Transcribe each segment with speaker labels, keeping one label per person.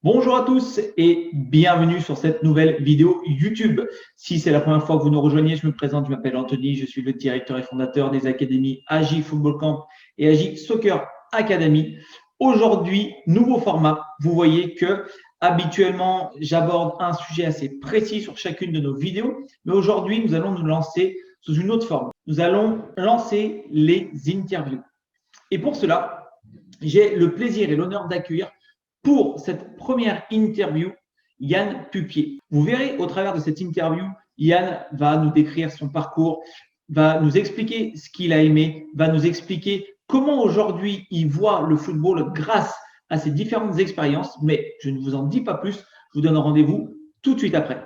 Speaker 1: Bonjour à tous et bienvenue sur cette nouvelle vidéo YouTube. Si c'est la première fois que vous nous rejoignez, je me présente, je m'appelle Anthony, je suis le directeur et fondateur des académies Agi Football Camp et Agi Soccer Academy. Aujourd'hui, nouveau format. Vous voyez que habituellement, j'aborde un sujet assez précis sur chacune de nos vidéos, mais aujourd'hui, nous allons nous lancer sous une autre forme. Nous allons lancer les interviews. Et pour cela, j'ai le plaisir et l'honneur d'accueillir pour cette première interview Yann Pupier. Vous verrez au travers de cette interview, Yann va nous décrire son parcours, va nous expliquer ce qu'il a aimé, va nous expliquer comment aujourd'hui il voit le football grâce à ses différentes expériences. Mais je ne vous en dis pas plus, je vous donne rendez-vous tout de suite après.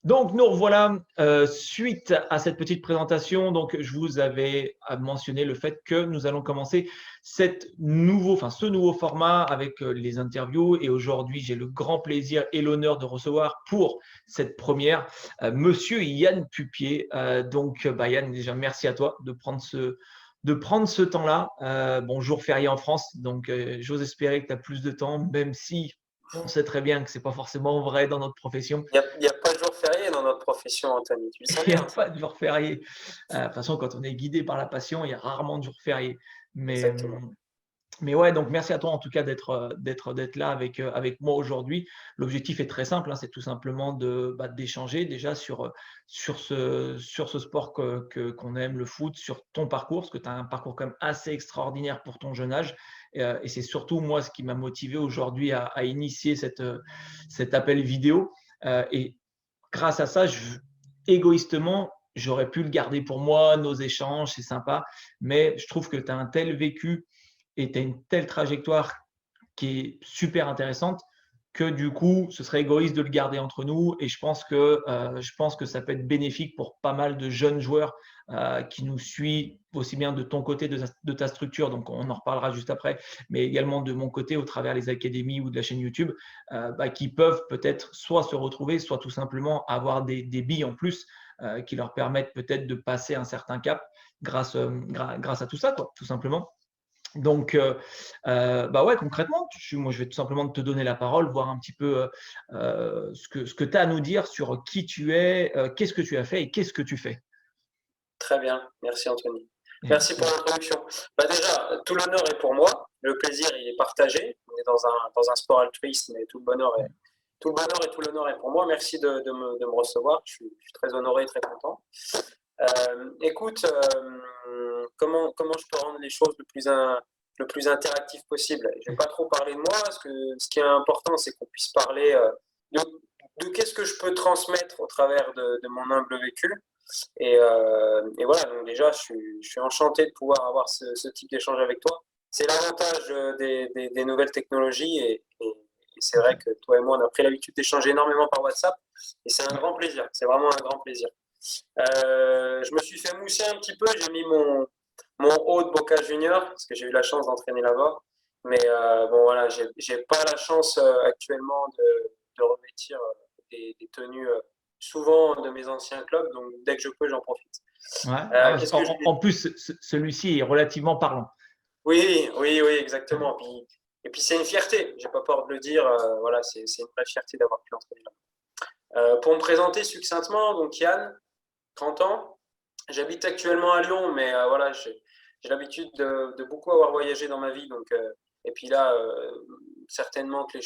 Speaker 1: Donc, nous revoilà suite à cette petite présentation. Donc, je vous avais mentionné le fait que nous allons commencer ce nouveau format avec les interviews. Et aujourd'hui, j'ai le grand plaisir et l'honneur de recevoir pour cette première Monsieur Yann Pupier. Yann, déjà, merci à toi de prendre ce temps-là. Jour férié en France, donc j'ose espérer que tu as plus de temps, même si on sait très bien que ce n'est pas forcément vrai dans notre profession.
Speaker 2: Il n'y a pas de jour férié dans notre profession, Anthony. Tu le sais
Speaker 1: Il n'y a
Speaker 2: bien.
Speaker 1: pas de jour férié. De toute façon, quand on est guidé par la passion, il y a rarement de jour férié.
Speaker 2: Exactement.
Speaker 1: Mais ouais, donc merci à toi en tout cas d'être là avec moi aujourd'hui. L'objectif est très simple, hein, c'est tout simplement d'échanger déjà sur ce sport qu'on aime, le foot, sur ton parcours, parce que tu as un parcours quand même assez extraordinaire pour ton jeune âge. Et c'est surtout moi ce qui m'a motivé aujourd'hui à initier cet appel vidéo. Et grâce à ça, égoïstement, j'aurais pu le garder pour moi, nos échanges, c'est sympa, mais je trouve que tu as un tel vécu et tu as une telle trajectoire qui est super intéressante que du coup, ce serait égoïste de le garder entre nous. Et je pense que ça peut être bénéfique pour pas mal de jeunes joueurs qui nous suivent, aussi bien de ton côté, de ta structure, donc on en reparlera juste après, mais également de mon côté au travers les académies ou de la chaîne YouTube, qui peuvent peut-être soit se retrouver, soit tout simplement avoir des billes en plus qui leur permettent peut-être de passer un certain cap grâce à tout ça, quoi, tout simplement. Donc, concrètement, moi, je vais tout simplement te donner la parole, voir un petit peu ce que tu as à nous dire sur qui tu es, qu'est-ce que tu as fait et qu'est-ce que tu fais.
Speaker 2: Très bien. Merci, Anthony. Merci pour l'introduction. Déjà, tout l'honneur est pour moi. Le plaisir, il est partagé. On est dans un sport altruiste, mais tout le bonheur et tout l'honneur est pour moi. Merci de me recevoir. Je suis très honoré et très content. Écoute, comment je peux rendre les choses le plus interactif possible. Je ne vais pas trop parler de moi, parce que ce qui est important, c'est qu'on puisse parler de qu'est-ce que je peux transmettre au travers de mon humble vécu. Et voilà, donc déjà, je suis enchanté de pouvoir avoir ce type d'échange avec toi. C'est l'avantage des nouvelles technologies et c'est vrai que toi et moi, on a pris l'habitude d'échanger énormément par WhatsApp et c'est un grand plaisir, c'est vraiment un grand plaisir. Je me suis fait mousser un petit peu, j'ai mis mon haut de Boca Junior parce que j'ai eu la chance d'entraîner là-bas. Mais voilà, j'ai pas la chance actuellement de revêtir des tenues souvent de mes anciens clubs, donc dès que je peux, j'en profite.
Speaker 1: Ouais.
Speaker 2: Qu'est-ce que
Speaker 1: En plus, celui-ci est relativement parlant.
Speaker 2: Oui, exactement. Et puis c'est une fierté, j'ai pas peur de le dire, voilà, c'est une vraie fierté d'avoir pu entraîner là. Pour me présenter succinctement, donc Yann, 30 ans. J'habite actuellement à Lyon, mais voilà, j'ai l'habitude de beaucoup avoir voyagé dans ma vie. Donc, et puis là, certainement que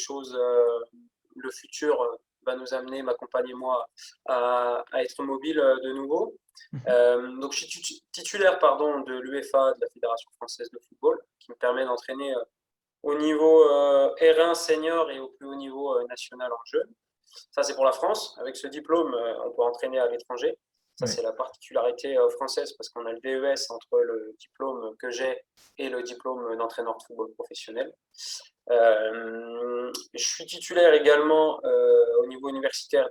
Speaker 2: le futur va nous amener, m'accompagner moi, à être mobile de nouveau. Donc, je suis titulaire pardon, de l'UEFA, de la Fédération française de football, qui me permet d'entraîner au niveau R1 senior et au plus haut niveau national en jeune. Ça, c'est pour la France. Avec ce diplôme, on peut entraîner à l'étranger. Ça,
Speaker 1: Oui.
Speaker 2: c'est la particularité française parce qu'on a le DES entre le diplôme que j'ai et le diplôme d'entraîneur de football professionnel. Je suis titulaire également au niveau universitaire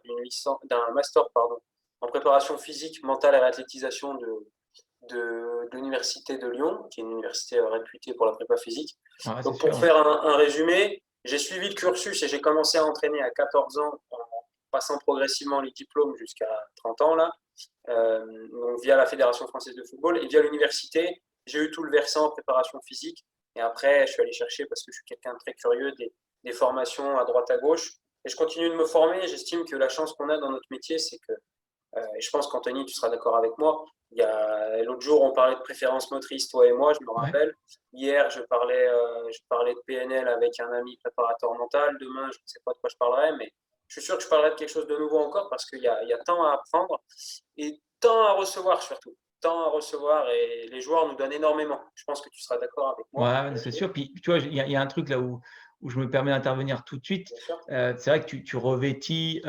Speaker 2: d'un master en préparation physique, mentale et athlétisation de l'université de Lyon, qui est une université réputée pour la prépa physique.
Speaker 1: Ouais,
Speaker 2: Donc,
Speaker 1: sûr,
Speaker 2: pour faire un résumé, j'ai suivi le cursus et j'ai commencé à entraîner à 14 ans en passant progressivement les diplômes jusqu'à 30 ans, là, donc via la Fédération française de football et via l'université. j'ai eu tout le versant préparation physique. Et après, je suis allé chercher, parce que je suis quelqu'un de très curieux, des formations à droite à gauche. Et je continue de me former. J'estime que la chance qu'on a dans notre métier, c'est que, et je pense qu'Anthony, tu seras d'accord avec moi, l'autre jour, on parlait de préférence motrice, toi et moi, je me
Speaker 1: Ouais.
Speaker 2: rappelle. Hier, je parlais de PNL avec un ami préparateur mental. Demain, je ne sais pas de quoi je parlerai, mais je suis sûr que je parlerai de quelque chose de nouveau encore, parce qu'il y a tant à apprendre et tant à recevoir surtout. Tant à recevoir, et les joueurs nous donnent énormément. Je pense que tu seras d'accord avec moi.
Speaker 1: Ouais, c'est sûr. Puis, tu vois, il y a un truc là où je me permets d'intervenir tout de suite.
Speaker 2: Bien sûr.
Speaker 1: C'est vrai que tu revêtis,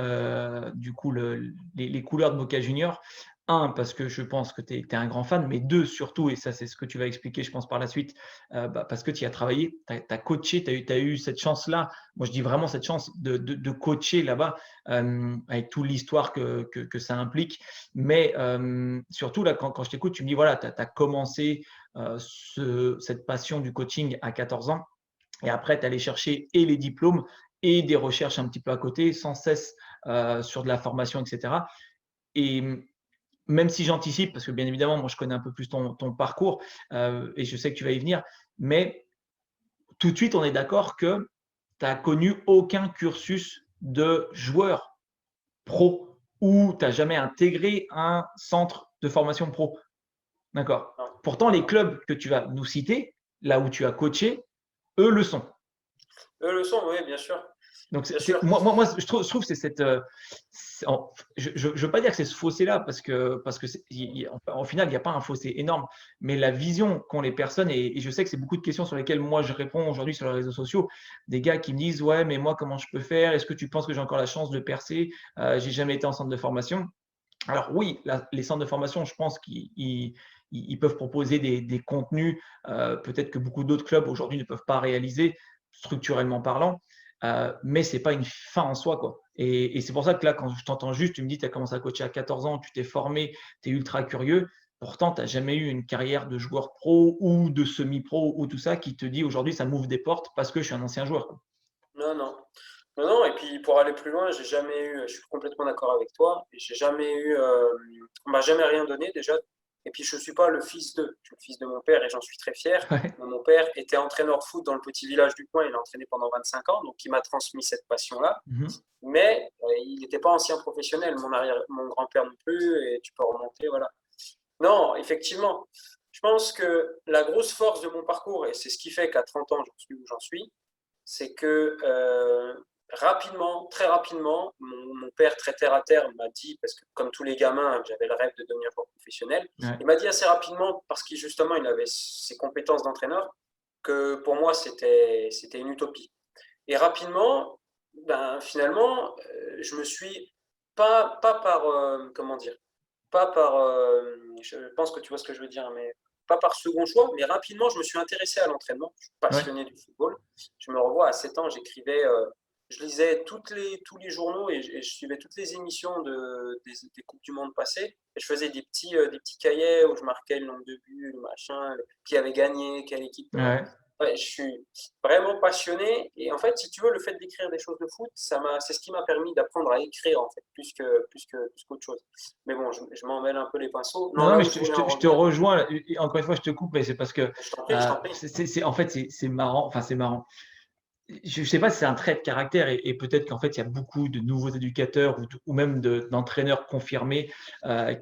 Speaker 1: du coup, les couleurs de Boca Juniors. Un, parce que je pense que tu es un grand fan, mais deux, surtout, et ça, c'est ce que tu vas expliquer, je pense, par la suite, parce que tu y as travaillé, tu as coaché, tu as eu cette chance-là. Moi, je dis vraiment cette chance de coacher là-bas, avec toute l'histoire que ça implique. Mais surtout, là, quand je t'écoute, tu me dis, voilà, tu as commencé cette passion du coaching à 14 ans. Et après, tu es allé chercher et les diplômes et des recherches un petit peu à côté, sans cesse sur de la formation, etc. Et même si j'anticipe, parce que bien évidemment, moi, je connais un peu plus ton parcours et je sais que tu vas y venir, mais tout de suite, on est d'accord que tu n'as connu aucun cursus de joueur pro ou tu n'as jamais intégré un centre de formation pro. D'accord.
Speaker 2: Non,
Speaker 1: Pourtant,
Speaker 2: non,
Speaker 1: les
Speaker 2: non.
Speaker 1: clubs que tu vas nous citer, là où tu as coaché, eux le sont.
Speaker 2: Eux le sont, oui, bien sûr.
Speaker 1: Donc,
Speaker 2: Bien sûr.
Speaker 1: moi, je trouve que c'est cette. Je ne veux pas dire que c'est ce fossé-là, parce que au final, il n'y a pas un fossé énorme, mais la vision qu'ont les personnes, et je sais que c'est beaucoup de questions sur lesquelles moi je réponds aujourd'hui sur les réseaux sociaux, des gars qui me disent: ouais, mais moi, comment je peux faire? Est-ce que tu penses que j'ai encore la chance de percer? J'ai jamais été en centre de formation. Alors oui, les centres de formation, je pense qu'ils peuvent proposer des contenus, peut-être que beaucoup d'autres clubs aujourd'hui ne peuvent pas réaliser, structurellement parlant, mais ce n'est pas une fin en soi, quoi. Et c'est pour ça que là, quand je t'entends juste, tu me dis: «Tu as commencé à coacher à 14 ans, tu t'es formé, tu es ultra curieux». Pourtant, tu n'as jamais eu une carrière de joueur pro ou de semi-pro ou tout ça qui te dit: «Aujourd'hui, ça m'ouvre des portes parce que je suis un ancien joueur», quoi.
Speaker 2: Non, non. Non, non, et puis pour aller plus loin, j'ai jamais eu, je suis complètement d'accord avec toi, et j'ai jamais eu, on m'a jamais rien donné déjà. Et puis je suis pas le fils de, je suis le fils de mon père et j'en suis très fier.
Speaker 1: Ouais.
Speaker 2: Mon père était entraîneur de foot dans le petit village du coin, il a entraîné pendant 25 ans, donc il m'a transmis cette passion-là.
Speaker 1: Mmh.
Speaker 2: Mais il n'était pas ancien professionnel, mon grand-père non plus, et tu peux remonter, voilà. Non, effectivement, je pense que la grosse force de mon parcours, et c'est ce qui fait qu'à 30 ans, j'en suis où j'en suis, c'est que rapidement, très rapidement, mon père, très terre à terre, m'a dit, parce que comme tous les gamins, j'avais le rêve de devenir joueur professionnel,
Speaker 1: Ouais.
Speaker 2: il m'a dit assez rapidement, parce qu'il justement, il avait ses compétences d'entraîneur, que pour moi, c'était une utopie. Et rapidement, ben, finalement, je me suis, pas par, comment dire, pas par, je pense que tu vois ce que je veux dire, mais pas par second choix, mais rapidement, je me suis intéressé à l'entraînement. Je suis
Speaker 1: Ouais.
Speaker 2: passionné du football. Je me revois à 7 ans, j'écrivais, je lisais tous les journaux, et je suivais toutes les émissions des Coupes du Monde passées. Et je faisais des petits cahiers où je marquais le nombre de buts, le machin, qui avait gagné, quelle équipe.
Speaker 1: Ouais.
Speaker 2: Ouais, je suis vraiment passionné. Et en fait, si tu veux, le fait d'écrire des choses de foot, c'est ce qui m'a permis d'apprendre à écrire, en fait, plus qu'autre chose. Mais bon, je m'en mêle un peu les pinceaux.
Speaker 1: Non,
Speaker 2: Non,
Speaker 1: non,
Speaker 2: là
Speaker 1: mais
Speaker 2: où
Speaker 1: je
Speaker 2: je
Speaker 1: te je
Speaker 2: voulais
Speaker 1: te
Speaker 2: en
Speaker 1: je te
Speaker 2: revenir,
Speaker 1: rejoins et encore une fois, je te coupe, mais c'est parce que,
Speaker 2: je t'en prie, je t'en prie.
Speaker 1: en fait, c'est marrant, enfin, c'est marrant. Je ne sais pas si c'est un trait de caractère et peut-être qu'en fait, il y a beaucoup de nouveaux éducateurs ou même d'entraîneurs confirmés,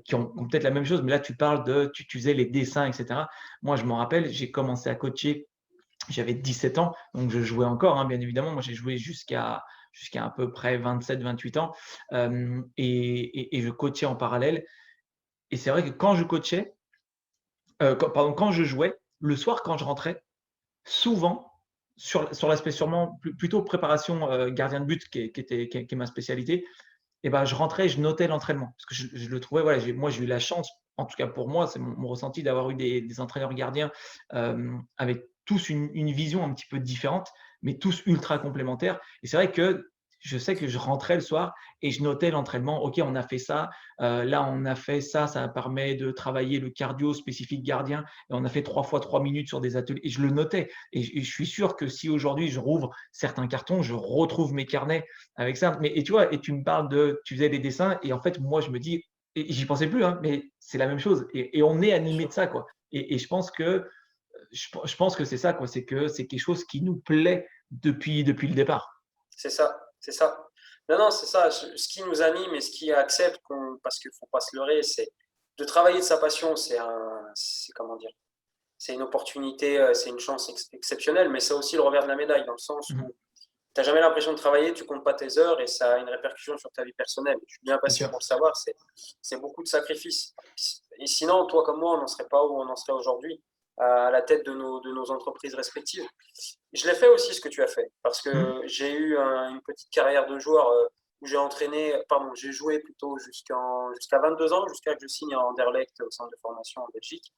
Speaker 1: qui ont peut-être la même chose, mais là, tu parles tu faisais les dessins et cetera. Moi, je m'en rappelle, j'ai commencé à coacher, j'avais 17 ans, donc je jouais encore, hein, bien évidemment. Moi, j'ai joué jusqu'à à peu près 27-28 ans, et je coachais en parallèle et c'est vrai que quand je coachais, quand je jouais, le soir, quand je rentrais, souvent, sur l'aspect sûrement plutôt préparation, gardien de but qui est ma spécialité, et ben, je rentrais, je notais l'entraînement parce que je le trouvais, voilà, j'ai eu la chance, en tout cas pour moi, c'est mon ressenti d'avoir eu des entraîneurs gardiens, avec tous une vision un petit peu différente, mais tous ultra complémentaires et c'est vrai que je sais que je rentrais le soir et je notais l'entraînement. OK, on a fait ça, là on a fait ça, ça permet de travailler le cardio spécifique gardien et on a fait 3 fois 3 minutes sur des ateliers et je le notais et je suis sûr que si aujourd'hui je rouvre certains cartons, je retrouve mes carnets avec ça. Mais et tu vois, et tu me parles tu faisais des dessins et en fait, moi, je me dis, et j'y pensais plus, hein, mais c'est la même chose. Et on est
Speaker 2: Bien
Speaker 1: animé de
Speaker 2: sûr.
Speaker 1: ça, quoi. Et je pense que c'est ça, quoi. C'est que c'est quelque chose qui nous plaît depuis le départ.
Speaker 2: C'est ça, c'est ça. Non, non, c'est ça. Ce qui nous anime et ce qui accepte, parce qu'il ne faut pas se leurrer, c'est de travailler de sa passion. C'est comment dire, c'est une opportunité, c'est une chance exceptionnelle, mais c'est aussi le revers de la médaille, dans le sens
Speaker 1: Mmh.
Speaker 2: où tu n'as jamais l'impression de travailler, tu comptes pas tes heures et ça a une répercussion sur ta vie personnelle. Je suis bien
Speaker 1: C'est
Speaker 2: passé
Speaker 1: sûr.
Speaker 2: pour le savoir, c'est beaucoup de sacrifices. Et sinon, toi comme moi, on n'en serait pas où on en serait aujourd'hui, à la tête de nos entreprises respectives. Je l'ai fait aussi ce que tu as fait, parce
Speaker 1: Mmh.
Speaker 2: que j'ai eu une petite carrière de joueur où j'ai joué plutôt jusqu'à 22 ans, jusqu'à que je signe à Anderlecht au centre de formation en Belgique.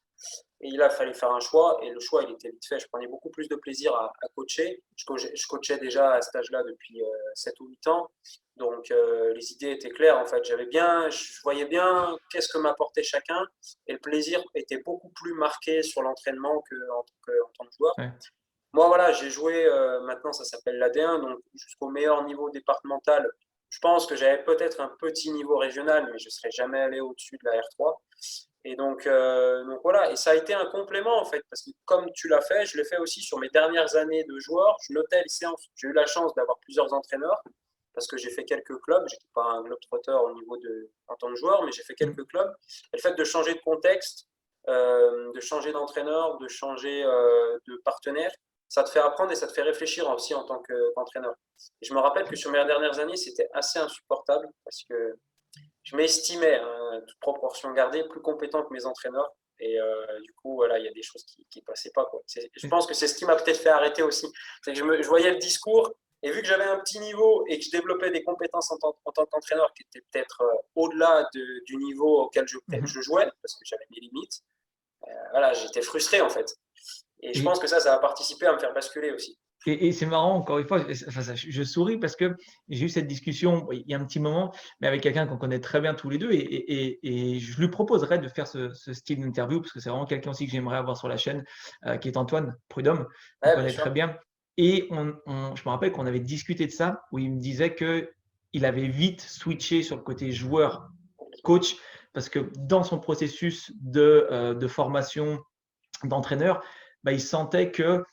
Speaker 2: Et il a fallu faire un choix, et le choix, il était vite fait. Je prenais beaucoup plus de plaisir à coacher. Je coachais déjà à cet âge-là depuis 7 ou 8 ans. Donc, les idées étaient claires, en fait. Je voyais bien qu'est-ce que m'apportait chacun, et le plaisir était beaucoup plus marqué sur l'entraînement qu'en tant que joueur.
Speaker 1: Ouais.
Speaker 2: Moi, voilà, j'ai joué, maintenant ça s'appelle l'AD1, donc jusqu'au meilleur niveau départemental. Je pense que j'avais peut-être un petit niveau régional, mais je ne serais jamais allé au-dessus de la R3. Et donc voilà, et ça a été un complément en fait, parce que comme tu l'as fait, je l'ai fait aussi sur mes dernières années de joueur. Je notais les séances. J'ai eu la chance d'avoir plusieurs entraîneurs, parce que j'ai fait quelques clubs. Je n'étais pas un globetrotter en tant que joueur, mais j'ai fait
Speaker 1: Mmh.
Speaker 2: quelques clubs. Et le fait de changer de contexte, de changer d'entraîneur, de changer de partenaire, ça te fait apprendre et ça te fait réfléchir aussi en tant qu'entraîneur. Et je me rappelle que sur mes dernières années, c'était assez insupportable parce que je m'estimais, hein, toute proportion gardée, plus compétent que mes entraîneurs. Et du coup, voilà, il y a des choses qui ne passaient pas, quoi. Je pense que c'est ce qui m'a peut-être fait arrêter aussi. C'est que je voyais le discours, et vu que j'avais un petit niveau et que je développais des compétences en tant qu'entraîneur qui étaient peut-être au-delà du niveau auquel
Speaker 1: Mmh.
Speaker 2: je jouais, parce que j'avais mes limites, voilà, j'étais frustré en fait. Et je pense
Speaker 1: Et
Speaker 2: que ça a participé à me faire basculer aussi.
Speaker 1: et c'est marrant, encore une fois, enfin, je souris parce que j'ai eu cette discussion, il y a un petit moment, mais avec quelqu'un qu'on connaît très bien tous les 2, et je lui proposerais de faire ce style d'interview parce que c'est vraiment quelqu'un aussi que j'aimerais avoir sur la chaîne, qui est Antoine Prudhomme, qu'on
Speaker 2: Ouais, bien
Speaker 1: connaît très
Speaker 2: sûr.
Speaker 1: bien. Et je me rappelle qu'on avait discuté de ça, où il me disait qu'il avait vite switché sur le côté joueur coach, parce que dans son processus de formation d'entraîneur, bah, il sentait que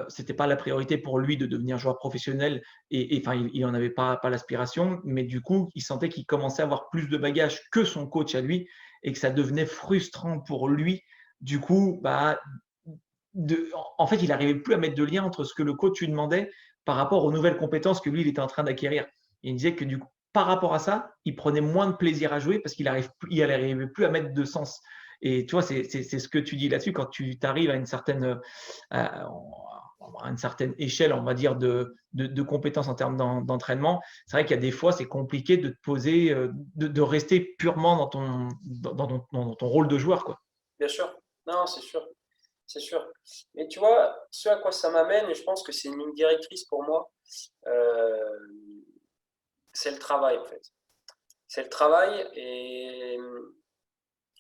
Speaker 1: c'était pas la priorité pour lui de devenir joueur professionnel, et enfin il en avait pas l'aspiration, mais du coup il sentait qu'il commençait à avoir plus de bagages que son coach à lui, et que ça devenait frustrant pour lui. Du coup, bah, en fait, il n'arrivait plus à mettre de lien entre ce que le coach lui demandait par rapport aux nouvelles compétences que lui, il était en train d'acquérir. Et il disait que du coup, par rapport à ça, il prenait moins de plaisir à jouer parce qu'il n'arrivait plus à mettre de sens. Et tu vois, c'est ce que tu dis là-dessus quand tu arrives à une certaine échelle, on va dire, de compétences en termes d'entraînement. C'est vrai qu'il y a des fois, c'est compliqué de te poser, de rester purement dans ton rôle de joueur, quoi.
Speaker 2: Bien sûr. Non, c'est sûr. C'est sûr. Mais tu vois, ce à quoi ça m'amène, et je pense que c'est une ligne directrice pour moi, euh, c'est le travail en fait. C'est le travail, et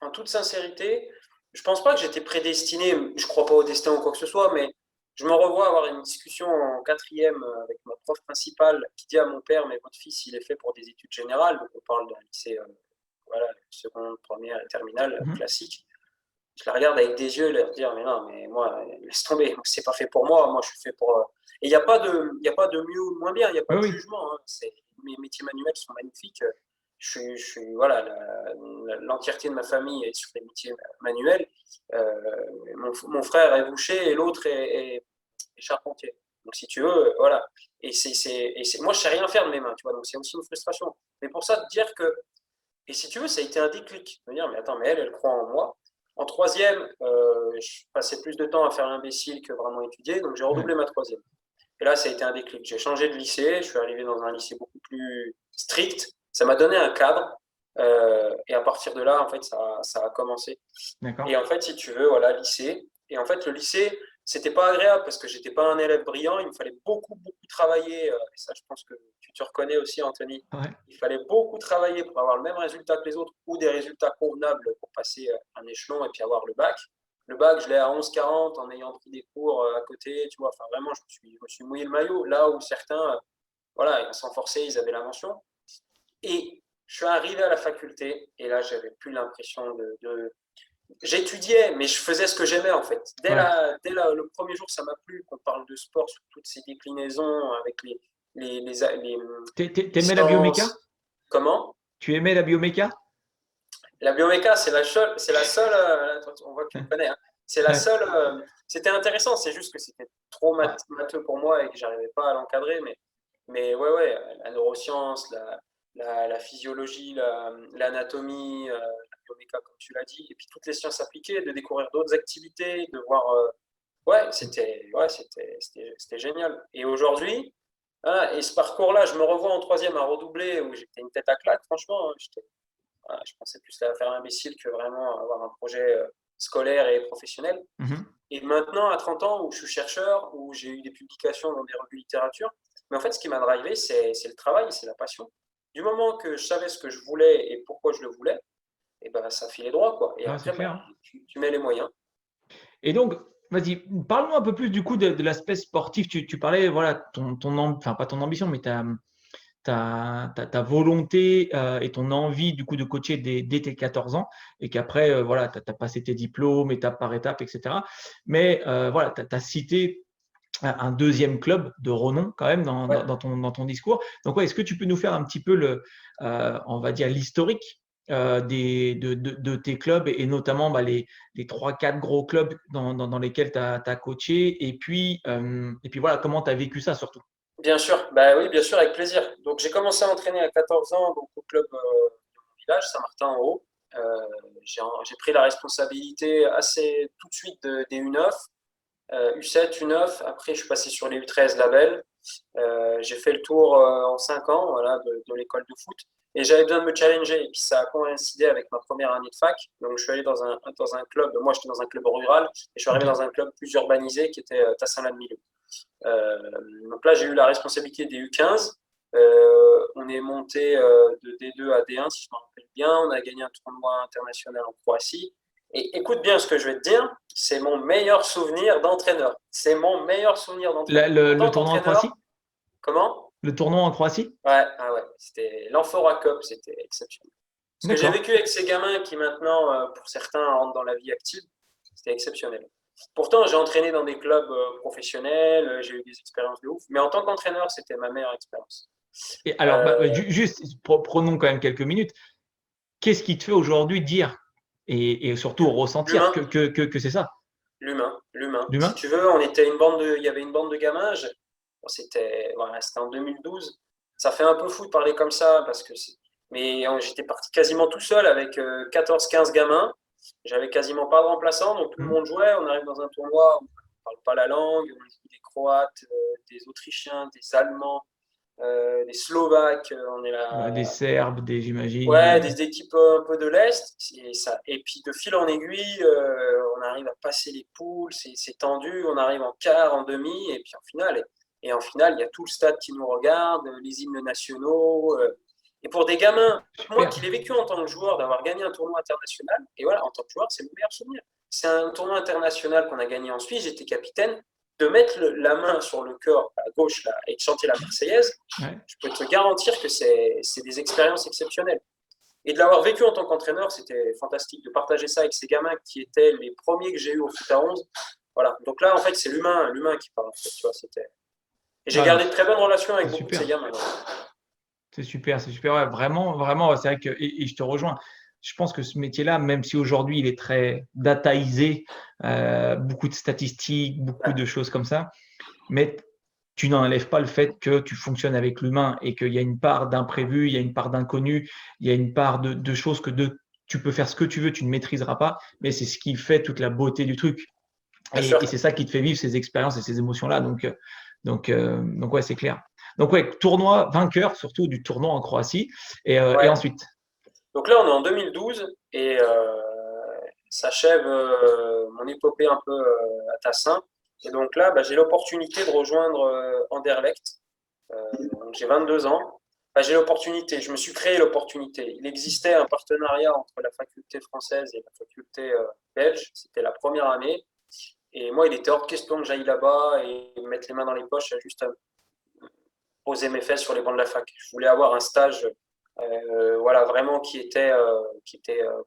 Speaker 2: en toute sincérité, je pense pas que j'étais prédestiné, je crois pas au destin ou quoi que ce soit, mais je me revois avoir une discussion en quatrième avec ma prof principale qui dit à mon père, mais votre fils, il est fait pour des études générales, donc on parle d'un lycée, voilà, seconde, première et terminale,
Speaker 1: Mmh.
Speaker 2: classique. Je la regarde avec des yeux, leur dire, mais non, mais moi, laisse tomber, c'est pas fait pour moi, moi je suis fait pour. Et il y a pas de mieux ou de moins bien, il n'y a pas
Speaker 1: Oui,
Speaker 2: de
Speaker 1: oui.
Speaker 2: jugement, hein. Mes métiers manuels sont magnifiques. Voilà, l'entièreté de ma famille est sur les métiers manuels. Mon frère est boucher et l'autre est charpentier. Donc si tu veux, voilà. Moi, je sais rien faire de mes mains, tu vois, donc c'est aussi une frustration. Mais pour ça, te dire que, et si tu veux, ça a été un déclic. De me dire, mais attends, mais elle croit en moi. En troisième, je passais plus de temps à faire l'imbécile que vraiment étudier, donc j'ai
Speaker 1: Ouais.
Speaker 2: redoublé ma troisième. Et là, ça a été un déclic. J'ai changé de lycée, je suis arrivé dans un lycée beaucoup plus strict. Ça m'a donné un cadre. Et à partir de là, en fait, ça a commencé. Et
Speaker 1: D'accord.
Speaker 2: en fait, si tu veux, voilà, lycée. Et en fait, le lycée, c'était pas agréable parce que j'étais pas un élève brillant. Il me fallait beaucoup, beaucoup travailler. Et ça, je pense que tu te reconnais aussi, Anthony.
Speaker 1: Ouais.
Speaker 2: Il fallait beaucoup travailler pour avoir le même résultat que les autres ou des résultats convenables pour passer un échelon et puis avoir le bac. Le bac, je l'ai à 11,40 en ayant pris des cours à côté. Tu vois, enfin, vraiment, je me suis mouillé le maillot. Là où certains, voilà, sans forcer, ils avaient la mention. Et je suis arrivé à la faculté et là, j'avais plus l'impression j'étudiais, mais je faisais ce que j'aimais en fait.
Speaker 1: Ouais.
Speaker 2: Le premier jour, ça m'a plu qu'on parle de sport sous toutes ses déclinaisons, avec les
Speaker 1: T'aimais la bioméca?
Speaker 2: sciences. Comment?
Speaker 1: Tu aimais la bioméca?
Speaker 2: La bioméca, c'est la seule, on voit que tu le connais, hein. C'est la
Speaker 1: Ouais.
Speaker 2: seule, c'était intéressant, c'est juste que c'était trop matheux pour moi et que j'arrivais pas à l'encadrer, mais ouais, la neuroscience, la physiologie, l'anatomie, la bioméca, comme tu l'as dit, et puis toutes les sciences appliquées, de découvrir d'autres activités, de voir, c'était génial. Et aujourd'hui, hein, et ce parcours-là, je me revois en troisième à redoubler où j'étais une tête à claque, franchement, hein, je pensais plus à faire l'imbécile que vraiment avoir un projet scolaire et professionnel.
Speaker 1: Mhm.
Speaker 2: Et maintenant, à 30 ans, où je suis chercheur, où j'ai eu des publications dans des revues littérature, mais en fait, ce qui m'a drivé, c'est le travail, c'est la passion. Du moment que je savais ce que je voulais et pourquoi je le voulais, et ben, ça filait droit, quoi. Et
Speaker 1: Ah, c'est
Speaker 2: après, ben,
Speaker 1: clair, hein.
Speaker 2: tu mets les moyens.
Speaker 1: Et donc, vas-y, parle-nous un peu plus du coup de l'aspect sportif. Tu parlais, voilà, enfin pas ton ambition, mais ta volonté et ton envie du coup de coacher dès tes 14 ans et qu'après, voilà, tu as passé tes diplômes étape par étape, etc. Mais voilà, tu as cité un deuxième club de renom quand même
Speaker 2: Ouais.
Speaker 1: dans ton discours. Donc, ouais, est-ce que tu peux nous faire un petit peu on va dire l'historique de tes clubs et notamment bah, les 3-4 gros clubs dans lesquels tu as coaché et puis voilà, comment tu as vécu ça surtout?
Speaker 2: Bien sûr, bah oui, bien sûr, avec plaisir. Donc j'ai commencé à entraîner à 14 ans donc, au club de mon village, Saint-Martin-en-Haut. J'ai pris la responsabilité assez tout de suite des U9, U7, U9. Après, je suis passé sur les U13 label. J'ai fait le tour en 5 ans voilà, de l'école de foot. Et j'avais besoin de me challenger. Et puis ça a coïncidé avec ma première année de fac. Donc je suis allé dans un club, moi j'étais dans un club rural, et je suis arrivé
Speaker 1: Ok.
Speaker 2: dans un club plus urbanisé qui était Tassin-la-de-Millau. Donc là, j'ai eu la responsabilité des U15. On est monté de D2 à D1, si je me rappelle bien. On a gagné un tournoi international en Croatie. Et écoute bien ce que je vais te dire, c'est mon meilleur souvenir d'entraîneur. C'est mon meilleur souvenir d'entraîneur. En
Speaker 1: Le
Speaker 2: tant
Speaker 1: tournoi en
Speaker 2: qu'entraîneur,
Speaker 1: Croatie?
Speaker 2: comment?
Speaker 1: Le tournoi en Croatie?
Speaker 2: Ouais, ah ouais, c'était l'Amphora Cup, c'était exceptionnel. Ce que j'ai
Speaker 1: D'accord.
Speaker 2: vécu avec ces gamins qui maintenant, pour certains, rentrent dans la vie active, c'était exceptionnel. Pourtant, j'ai entraîné dans des clubs professionnels, j'ai eu des expériences de ouf, mais en tant qu'entraîneur, c'était ma meilleure expérience.
Speaker 1: Et alors,
Speaker 2: Euh,
Speaker 1: juste, prenons quand même quelques minutes. Qu'est-ce qui te fait aujourd'hui dire et surtout ressentir
Speaker 2: l'humain,
Speaker 1: que c'est ça,
Speaker 2: l'humain. Si
Speaker 1: l'humain?
Speaker 2: tu veux, il y avait une bande de gamins. Bon, c'était en 2012. Ça fait un peu fou de parler comme ça parce que mais j'étais parti quasiment tout seul avec 14-15 gamins. J'avais quasiment pas de remplaçant, donc tout le
Speaker 1: Hmm.
Speaker 2: monde jouait. On arrive dans un tournoi où on ne parle pas la langue, on joue des Croates, des Autrichiens, des Allemands, des Slovaques. On est
Speaker 1: Ouais, des
Speaker 2: là,
Speaker 1: Serbes, j'imagine.
Speaker 2: ouais, des équipes un peu de l'Est. Et puis de fil en aiguille, on arrive à passer les poules, c'est tendu, on arrive en quart, en demi, et puis en finale. Et en finale, il y a tout le stade qui nous regarde, les hymnes nationaux. Et pour des gamins, moi
Speaker 1: Super.
Speaker 2: qui l'ai vécu en tant que joueur, d'avoir gagné un tournoi international, et voilà, en tant que joueur, c'est mon meilleur souvenir. C'est un tournoi international qu'on a gagné en Suisse, j'étais capitaine. De mettre la main sur le cœur à gauche là, et de chanter la Marseillaise,
Speaker 1: Ouais.
Speaker 2: je peux te garantir que c'est des expériences exceptionnelles. Et de l'avoir vécu en tant qu'entraîneur, c'était fantastique de partager ça avec ces gamins qui étaient les premiers que j'ai eu au foot à 11. Voilà. Donc là, en fait, c'est l'humain qui parle. En fait, tu vois, Et j'ai
Speaker 1: Ah,
Speaker 2: gardé de très bonnes relations
Speaker 1: c'est
Speaker 2: avec beaucoup de ces
Speaker 1: super.
Speaker 2: gamins.
Speaker 1: C'est super, c'est super. Ouais, vraiment, vraiment, c'est vrai que, et je te rejoins. Je pense que ce métier-là, même si aujourd'hui il est très dataisé, beaucoup de statistiques, beaucoup
Speaker 2: Ouais,
Speaker 1: de choses comme ça, mais tu n'enlèves pas le fait que tu fonctionnes avec l'humain et qu'il y a une part d'imprévu, il y a une part d'inconnu, il y a une part de choses tu peux faire ce que tu veux, tu ne maîtriseras pas, mais c'est ce qui fait toute la beauté du truc.
Speaker 2: bien sûr.
Speaker 1: Et c'est ça qui te fait vivre ces expériences et ces émotions-là. Donc ouais, c'est clair. Donc ouais, tournoi vainqueur, surtout du tournoi en Croatie. Et
Speaker 2: Ouais.
Speaker 1: ensuite,
Speaker 2: Donc là, on est en 2012 et s'achève mon épopée un peu à Tassin. Et donc là, bah, j'ai l'opportunité de rejoindre Anderlecht. Donc j'ai 22 ans. Enfin, j'ai l'opportunité, je me suis créé l'opportunité. Il existait un partenariat entre la faculté française et la faculté belge. C'était la première année. Et moi, il était hors de question que j'aille là-bas et me mettre les mains dans les poches, juste à poser mes fesses sur les bancs de la fac. Je voulais avoir un stage voilà, vraiment qui était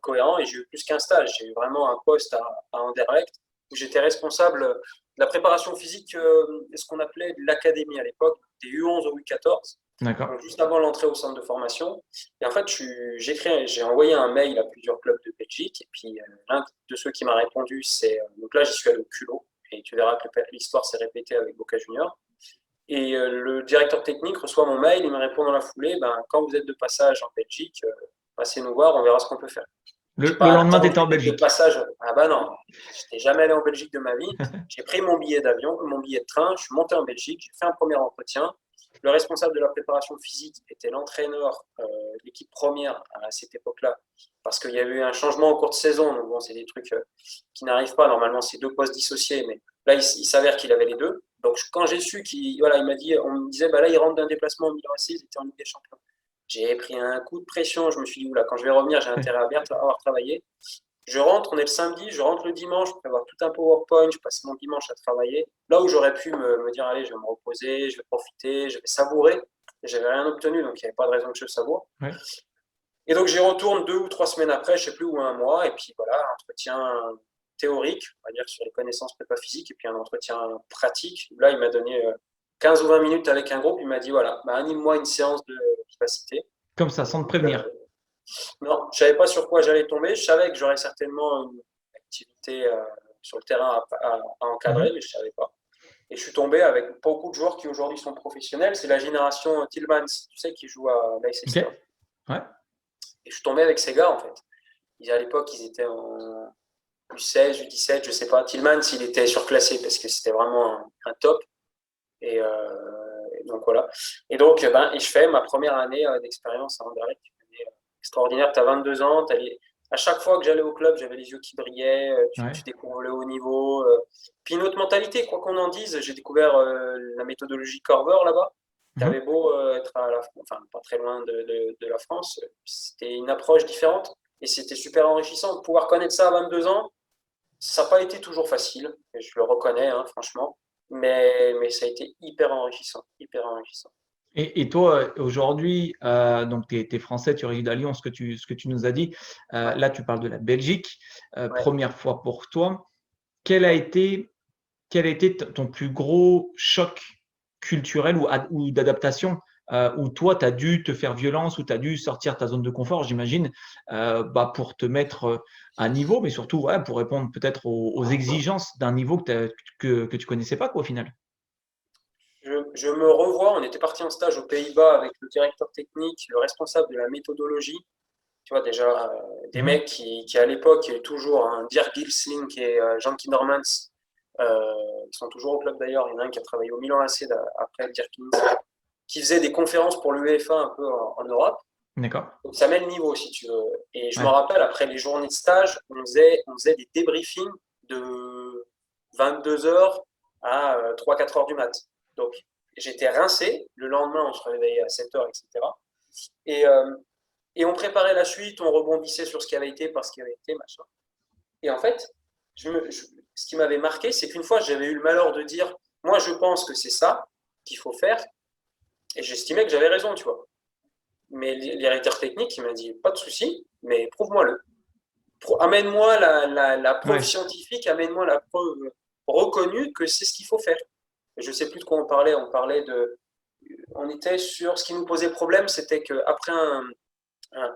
Speaker 2: cohérent. Et j'ai eu plus qu'un stage. J'ai eu vraiment un poste à Anderlecht où j'étais responsable de la préparation physique, ce qu'on appelait l'académie à l'époque, des U11 au U14.
Speaker 1: D'accord.
Speaker 2: Donc, juste avant l'entrée au centre de formation. Et en fait, j'ai envoyé un mail à plusieurs clubs de Belgique. Et puis, l'un de ceux qui m'a répondu, donc là, j'y suis allé au culot. Et tu verras que l'histoire s'est répétée avec Boca Junior. Et le directeur technique reçoit mon mail, il me répond dans la foulée, quand vous êtes de passage en Belgique, passez nous voir, on verra ce qu'on peut faire. J'ai
Speaker 1: Le
Speaker 2: pas
Speaker 1: lendemain, tu
Speaker 2: attendu
Speaker 1: étais en
Speaker 2: d'être de
Speaker 1: Belgique.
Speaker 2: passage. Ah bah non, j'étais jamais allé en Belgique de ma vie. J'ai pris mon billet d'avion, mon billet de train, je suis monté en Belgique, j'ai fait un premier entretien. Le responsable de la préparation physique était l'entraîneur de l'équipe première à cette époque-là, parce qu'il y a eu un changement en cours de saison. Donc bon, c'est des trucs qui n'arrivent pas. Normalement, c'est deux postes dissociés, mais là, il s'avère qu'il avait les deux. Donc quand j'ai su il m'a dit, on me disait, là, il rentre d'un déplacement en Milan AC, ils étaient en Ligue des Champions. J'ai pris un coup de pression. Je me suis dit, oula, quand je vais revenir, j'ai intérêt à bien avoir travaillé. Je rentre, on est le samedi, je rentre le dimanche, je prépare tout un PowerPoint, je passe mon dimanche à travailler. Là où j'aurais pu me dire, allez, je vais me reposer, je vais profiter, je vais savourer. J'avais rien obtenu, donc il n'y avait pas de raison que je savoure.
Speaker 1: Ouais.
Speaker 2: Et donc j'y retourne 2 ou 3 semaines après, je ne sais plus, ou un mois, et puis voilà, entretien théorique, on va dire, sur les connaissances prépa physique, et puis un entretien pratique. Là, il m'a donné 15 ou 20 minutes avec un groupe, il m'a dit, voilà, anime-moi une séance de vivacité.
Speaker 1: Comme ça, sans te prévenir.
Speaker 2: Non, je ne savais pas sur quoi j'allais tomber. Je savais que j'aurais certainement une activité sur le terrain à encadrer, mais je ne savais pas. Et je suis tombé avec beaucoup de joueurs qui aujourd'hui sont professionnels. C'est la génération Tillmans, tu sais, qui joue à Leicester.
Speaker 1: Ok. Ouais.
Speaker 2: Et je suis tombé avec ces gars, en fait. À l'époque, ils étaient en U16, U17, je ne sais pas. Tillmans, il était surclassé parce que c'était vraiment un top. Et donc voilà. Et donc, et je fais ma première année d'expérience à Anderlecht. Extraordinaire, tu as 22 ans, à chaque fois que j'allais au club, j'avais les yeux qui brillaient, tu découvres le haut niveau. Puis une autre mentalité, quoi qu'on en dise, j'ai découvert la méthodologie Corber là-bas. Tu avais beau être pas très loin de la France, c'était une approche différente et c'était super enrichissant. Pouvoir connaître ça à 22 ans, ça n'a pas été toujours facile, je le reconnais, hein, franchement, mais ça a été hyper enrichissant, hyper enrichissant.
Speaker 1: Et toi, aujourd'hui, donc tu es français, tu résides à Lyon, ce que tu nous as dit.
Speaker 2: Ouais.
Speaker 1: Là, tu parles de la Belgique.
Speaker 2: Ouais.
Speaker 1: Première fois pour toi. Quel a été ton plus gros choc culturel ou d'adaptation où toi, tu as dû te faire violence, où tu as dû sortir de ta zone de confort, j'imagine, pour te mettre à niveau, mais surtout pour répondre peut-être aux exigences d'un niveau que tu ne connaissais pas, quoi, au final.
Speaker 2: Je me revois, on était parti en stage aux Pays-Bas avec le directeur technique, le responsable de la méthodologie. Tu vois, déjà, des mecs qui à l'époque, il y a eu toujours Dirk Gilsing et Jean Kindermans. Ils sont toujours au club d'ailleurs. Il y en a un qui a travaillé au Milan AC après Dirk Gilsing, qui faisait des conférences pour l'UEFA un peu en Europe.
Speaker 1: D'accord.
Speaker 2: Donc ça met le niveau, si tu veux. Et je me
Speaker 1: Ouais.
Speaker 2: rappelle, après les journées de stage, on faisait des débriefings de 22h à 3-4h du mat. Donc j'étais rincé. Le lendemain, on se réveillait à 7h, etc. Et on préparait la suite, on rebondissait sur ce qui avait été, par ce qui avait été, machin. Et en fait, ce qui m'avait marqué, c'est qu'une fois, j'avais eu le malheur de dire, moi, je pense que c'est ça qu'il faut faire. Et j'estimais que j'avais raison, tu vois. Mais l'hériteur technique, il m'a dit, pas de souci, mais prouve-moi-le. Amène-moi la preuve scientifique, amène-moi la preuve reconnue que c'est ce qu'il faut faire. Je ne sais plus de quoi on parlait. On était sur ce qui nous posait problème, c'était qu'après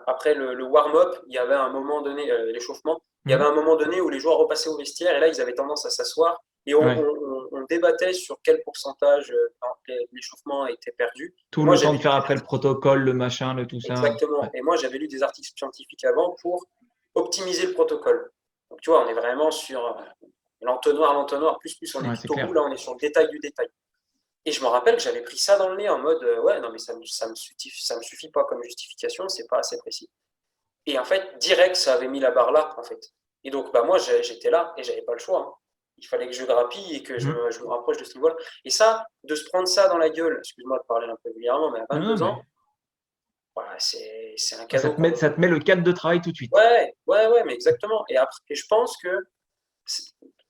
Speaker 2: après le warm-up, il y avait un moment donné, l'échauffement, il y avait un moment donné où les joueurs repassaient au vestiaire et là, ils avaient tendance à s'asseoir et on débattait sur quel pourcentage l'échauffement a été perdu.
Speaker 1: Tout le temps de faire après le protocole, le machin, le tout ça.
Speaker 2: Exactement. Ouais. Et moi, j'avais lu des articles scientifiques avant pour optimiser le protocole. Donc, tu vois, on est vraiment sur l'entonnoir, plus, on est tout au bout, là, on est sur le détail du détail. Et je me rappelle que j'avais pris ça dans le nez en mode ouais, non, mais ça me suffit pas comme justification, c'est pas assez précis. Et en fait, direct, ça avait mis la barre là, en fait. Et donc, moi, j'étais là et j'avais pas le choix. Hein. Il fallait que je grappille et que je me rapproche de ce niveau-là. Et ça, de se prendre ça dans la gueule, excuse-moi de parler un peu vulgairement, mais à 22 ans, voilà, c'est un cadeau.
Speaker 1: Ça te met le cadre de travail tout de suite.
Speaker 2: Ouais, mais exactement. Et après, je pense que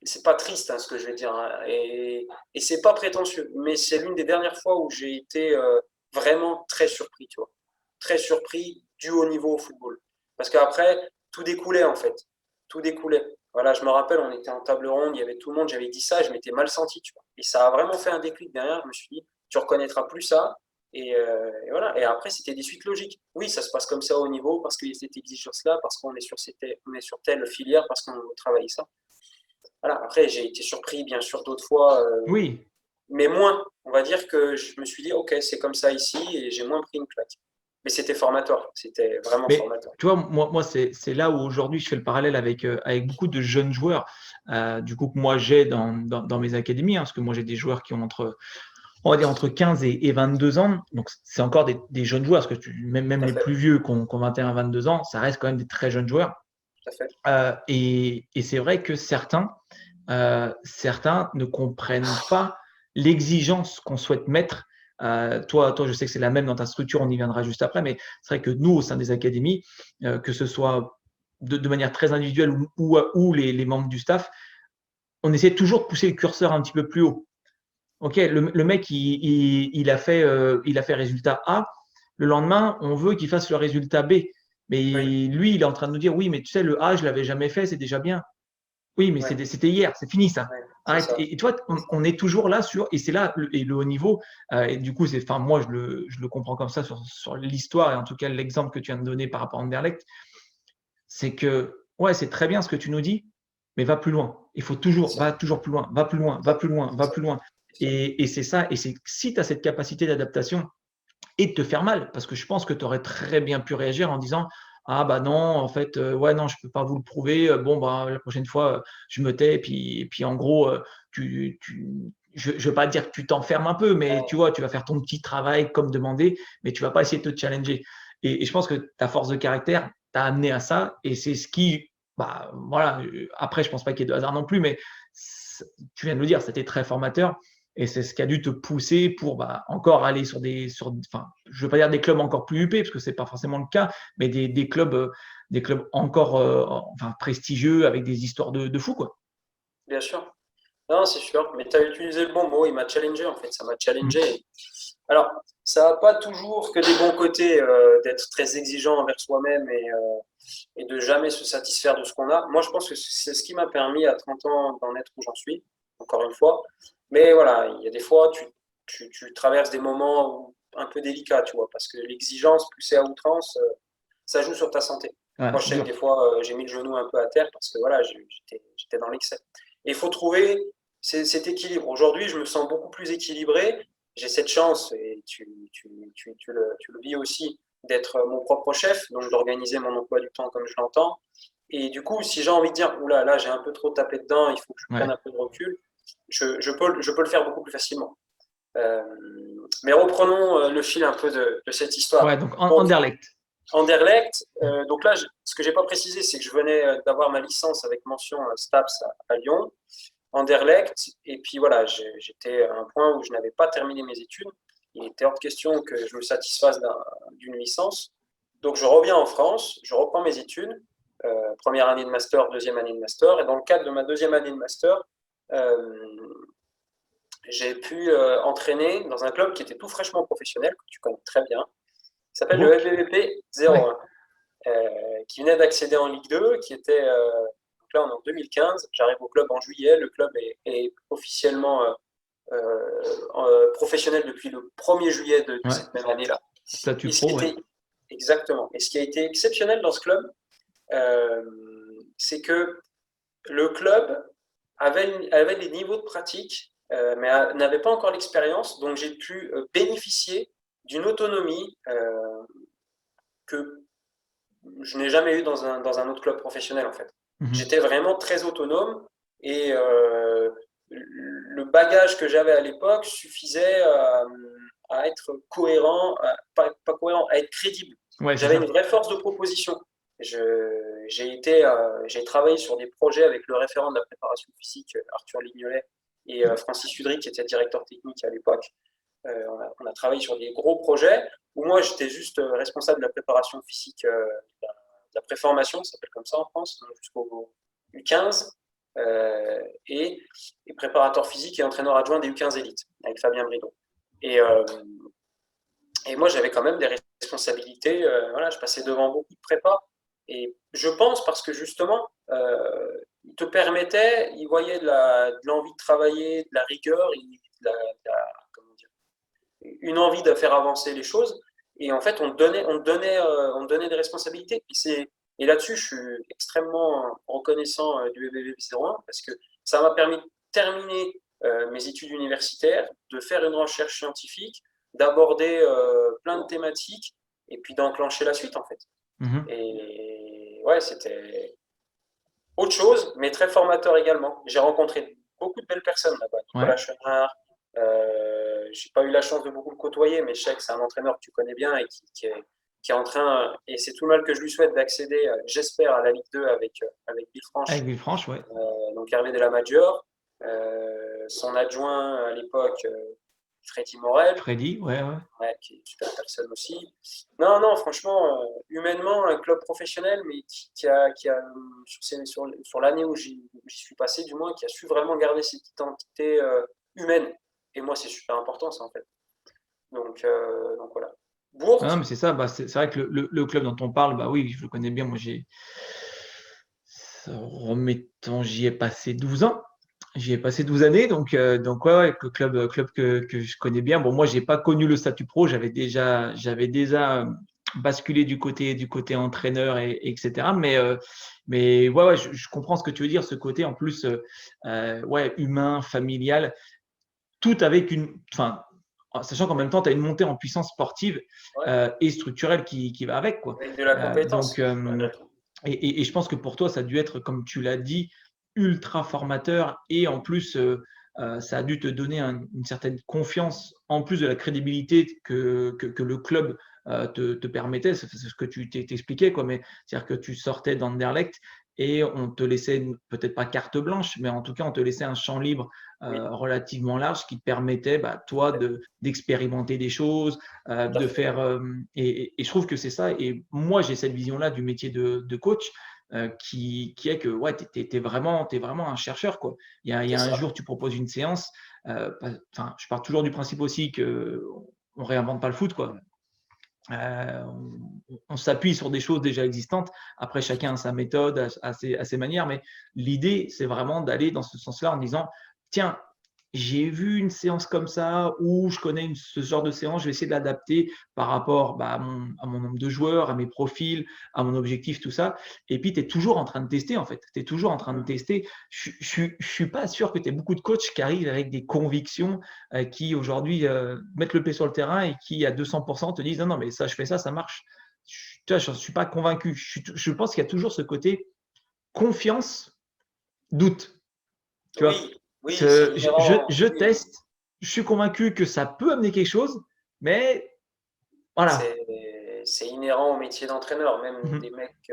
Speaker 2: c'est pas triste ce que je vais dire, hein, et c'est pas prétentieux, mais c'est l'une des dernières fois où j'ai été vraiment très surpris, tu vois. très surpris du haut niveau au football. Parce qu'après, tout découlait en fait. Tout découlait. Voilà, je me rappelle, on était en table ronde, il y avait tout le monde, j'avais dit ça, je m'étais mal senti, tu vois. Et ça a vraiment fait un déclic derrière. Je me suis dit, tu reconnaîtras plus ça. Et voilà. Et après, c'était des suites logiques. Oui, ça se passe comme ça au niveau parce qu'il y a cette exigence-là, parce qu'on est on est sur telle filière, parce qu'on travaille ça. Voilà. Après, j'ai été surpris, bien sûr, d'autres fois,
Speaker 1: Oui,
Speaker 2: mais moins. On va dire que je me suis dit, ok, c'est comme ça ici, et j'ai moins pris une claque. Mais c'était formateur. C'était vraiment
Speaker 1: mais
Speaker 2: formateur.
Speaker 1: tu vois, moi c'est là où aujourd'hui je fais le parallèle avec beaucoup de jeunes joueurs. Du coup, que moi j'ai dans mes académies, hein, parce que moi j'ai des joueurs qui ont on va dire entre 15 et 22 ans. Donc, c'est encore des jeunes joueurs, parce que même
Speaker 2: Tout à
Speaker 1: les
Speaker 2: fait.
Speaker 1: plus vieux qui ont 21, 22 ans, ça reste quand même des très jeunes joueurs.
Speaker 2: Tout à fait.
Speaker 1: Et c'est vrai que certains ne comprennent pas l'exigence qu'on souhaite mettre. Toi, je sais que c'est la même dans ta structure, on y viendra juste après, mais c'est vrai que nous, au sein des académies, que ce soit de manière très individuelle ou les membres du staff, on essaie toujours de pousser le curseur un petit peu plus haut. Ok, le mec, il a fait résultat A. Le lendemain, on veut qu'il fasse le résultat B. Mais
Speaker 2: Oui.
Speaker 1: lui, il est en train de nous dire, oui, mais tu sais, le A, je l'avais jamais fait, c'est déjà bien. Oui, mais
Speaker 2: Ouais.
Speaker 1: c'était hier, c'est fini ça.
Speaker 2: Ouais. C'est
Speaker 1: Arrête.
Speaker 2: ça.
Speaker 1: Et toi, on est toujours là et c'est là, et le haut niveau, et du coup, enfin, moi, je le comprends comme ça sur l'histoire, et en tout cas, l'exemple que tu viens de donner par rapport à Anderlecht, c'est que, ouais, c'est très bien ce que tu nous dis, mais va plus loin. Il faut
Speaker 2: C'est ça.
Speaker 1: va toujours plus loin, va plus loin,
Speaker 2: C'est
Speaker 1: va
Speaker 2: ça.
Speaker 1: plus loin,
Speaker 2: C'est
Speaker 1: va
Speaker 2: ça.
Speaker 1: plus loin.
Speaker 2: C'est ça.
Speaker 1: Et c'est ça, et c'est si tu as cette capacité d'adaptation et de te faire mal, parce que je pense que tu aurais très bien pu réagir en disant, ah bah non, en fait, ouais, non, je peux pas vous le prouver. Bon, bah, la prochaine fois, je me tais. Et puis en gros, je ne veux pas dire que tu t'enfermes un peu, mais tu
Speaker 2: Ouais.
Speaker 1: vois, tu vas faire ton petit travail comme demandé, mais tu vas pas essayer de te challenger. Et je pense que ta force de caractère t'a amené à ça, et c'est ce qui, bah, voilà. Après, je pense pas qu'il y ait de hasard non plus, mais tu viens de le dire, c'était très formateur. Et c'est ce qui a dû te pousser pour bah, encore aller enfin, je ne veux pas dire des clubs encore plus huppés, parce que ce n'est pas forcément le cas, mais des clubs encore enfin, prestigieux avec des histoires de fou, quoi.
Speaker 2: Bien sûr. Non, c'est sûr. Mais tu as utilisé le bon mot. Il m'a challengé, en fait. Ça m'a challengé.
Speaker 1: Mm.
Speaker 2: Alors, ça n'a pas toujours que des bons côtés d'être très exigeant envers soi-même et de jamais se satisfaire de ce qu'on a. Moi, je pense que c'est ce qui m'a permis à 30 ans d'en être où j'en suis, encore une fois. Mais voilà, il y a des fois, tu traverses des moments un peu délicats, tu vois, parce que l'exigence poussée à outrance, ça joue sur ta santé.
Speaker 1: Ouais,
Speaker 2: Moi, je
Speaker 1: c'est
Speaker 2: sais que
Speaker 1: dur.
Speaker 2: des fois, j'ai mis le genou un peu à terre parce que voilà, j'étais dans l'excès. Et il faut trouver cet équilibre. Aujourd'hui, je me sens beaucoup plus équilibré. J'ai cette chance, et tu le vis aussi, d'être mon propre chef, donc d'organiser mon emploi du temps comme je l'entends. Et du coup, si j'ai envie de dire, oula, là, j'ai un peu trop tapé dedans, il faut que je prenne
Speaker 1: Ouais.
Speaker 2: un peu de recul, je peux le faire beaucoup plus facilement. Euh, mais reprenons le fil un peu de cette
Speaker 1: Ouais,
Speaker 2: histoire.
Speaker 1: donc
Speaker 2: Donc,
Speaker 1: Anderlecht.
Speaker 2: Anderlecht, donc là, ce que j'ai pas précisé, c'est que je venais d'avoir ma licence avec mention STAPS à Lyon, Anderlecht, et puis voilà, j'étais à un point où je n'avais pas terminé mes études. Il était hors de question que je me satisfasse d'une licence. Donc je reviens en France, je reprends mes études, première année de master, deuxième année de master, et dans le cadre de ma deuxième année de master, euh, j'ai pu entraîner dans un club qui était tout fraîchement professionnel, que tu connais très bien, qui s'appelle le
Speaker 1: Book.
Speaker 2: FBVP
Speaker 1: Ouais.
Speaker 2: 01, qui venait d'accéder en Ligue 2, qui était, donc là on est en 2015, j'arrive au club en juillet, le club est officiellement professionnel depuis le 1er juillet de
Speaker 1: Ouais.
Speaker 2: cette même année-là.
Speaker 1: Statut
Speaker 2: Et ce qui
Speaker 1: pro, ouais.
Speaker 2: était exactement, et ce qui a été exceptionnel dans ce club, euh, c'est que le club avait des niveaux de pratique, mais n'avait pas encore l'expérience, donc j'ai pu bénéficier d'une autonomie que je n'ai jamais eu dans un autre club professionnel en fait.
Speaker 1: Mhm.
Speaker 2: J'étais vraiment très autonome et le bagage que j'avais à l'époque suffisait à être cohérent, pas cohérent, à être crédible.
Speaker 1: Ouais, c'est
Speaker 2: J'avais une
Speaker 1: ça.
Speaker 2: vraie force de proposition. J'ai travaillé sur des projets avec le référent de la préparation physique, Arthur Lignolet, et Francis Udry, qui était directeur technique à l'époque. On a travaillé sur des gros projets où moi j'étais juste responsable de la préparation physique, de la préformation, ça s'appelle comme ça en France, jusqu'au U15, et préparateur physique et entraîneur adjoint des U15 élites avec Fabien Bridon. Et, euh, et moi j'avais quand même des responsabilités. Voilà, je passais devant beaucoup de prépa. Et je pense parce que justement, il te permettait, il voyait de l'envie de travailler, de la rigueur, comment dire, une envie de faire avancer les choses. Et en fait, on te donnait des responsabilités. Et là-dessus, je suis extrêmement reconnaissant du BBB 01 parce que ça m'a permis de terminer mes études universitaires, de faire une recherche scientifique, d'aborder plein de thématiques et puis d'enclencher la suite en fait. Et ouais, c'était autre chose, mais très formateur également. J'ai rencontré beaucoup de belles personnes là-bas. Nicolas
Speaker 1: Ouais.
Speaker 2: Chenard, j'ai pas eu la chance de beaucoup le côtoyer, mais je sais que c'est un entraîneur que tu connais bien et qui est en train, et c'est tout le mal que je lui souhaite, d'accéder, j'espère, à la Ligue 2 avec
Speaker 1: Avec
Speaker 2: Villefranche,
Speaker 1: Villefranche, ouais.
Speaker 2: donc Hervé de la Major, son adjoint à l'époque, Freddy Morel,
Speaker 1: Freddy, ouais.
Speaker 2: ouais, qui est une super personne aussi. Non, non, franchement, humainement, un club professionnel, mais sur l'année où j'y suis passé, du moins, qui a su vraiment garder cette identité humaine. Et moi, c'est super important, ça, en fait. Donc voilà.
Speaker 1: Non,
Speaker 2: Bourg,
Speaker 1: mais c'est ça, c'est vrai que le club dont on parle, bah oui, je le connais bien. Moi, remettons, j'y ai passé 12 ans. J'y ai passé 12 années, donc ouais, le club que je connais bien. Bon, moi, j'ai pas connu le statut pro, j'avais déjà basculé du côté entraîneur, etc. Mais ouais, je comprends ce que tu veux dire, ce côté en plus, ouais, humain, familial, tout avec enfin, sachant qu'en même temps, tu as une montée en puissance sportive
Speaker 2: ouais,
Speaker 1: et structurelle qui va avec, quoi.
Speaker 2: avec de la
Speaker 1: Donc,
Speaker 2: compétence, malgré tout.
Speaker 1: et je pense que pour toi, ça a dû être, comme tu l'as dit, ultra formateur et en plus, ça a dû te donner une certaine confiance, en plus de la crédibilité que le club te permettait. C'est ce que tu t'expliquais, quoi. Mais c'est-à-dire que tu sortais d'Anderlecht et on te laissait peut-être pas carte blanche, mais en tout cas, on te laissait un champ libre
Speaker 2: Oui,
Speaker 1: relativement large qui te permettait, bah, toi, d'expérimenter des choses,
Speaker 2: tout à
Speaker 1: de
Speaker 2: fait.
Speaker 1: faire. Et je trouve que c'est ça. Et moi, j'ai cette vision-là du métier de coach qui est que ouais, tu es vraiment un chercheur, quoi. Il y
Speaker 2: C'est
Speaker 1: a un
Speaker 2: ça.
Speaker 1: jour, tu proposes une séance. Je pars toujours du principe aussi que on réinvente pas le foot, quoi. On s'appuie sur des choses déjà existantes. Après, chacun a sa méthode, a ses manières, mais l'idée, c'est vraiment d'aller dans ce sens-là en disant, tiens, j'ai vu une séance comme ça, ou je connais ce genre de séance, je vais essayer de l'adapter par rapport bah, à mon nombre de joueurs, à mes profils, à mon objectif, tout ça. Et puis, tu es toujours en train de tester, en fait. Tu es toujours en train de tester. Je suis pas sûr que tu aies beaucoup de coachs qui arrivent avec des convictions qui, aujourd'hui, mettent le pied sur le terrain et qui, à 200%, te disent, non, non, mais ça, je fais ça, ça marche. Tu vois, je ne suis pas convaincu. Je pense qu'il y a toujours ce côté confiance, doute. Tu vois,
Speaker 2: Oui, oui, c'est inhérent.
Speaker 1: je
Speaker 2: Oui,
Speaker 1: teste, je suis convaincu que ça peut amener quelque chose, mais voilà.
Speaker 2: c'est inhérent au métier d'entraîneur. Même des
Speaker 1: Mhm.
Speaker 2: mecs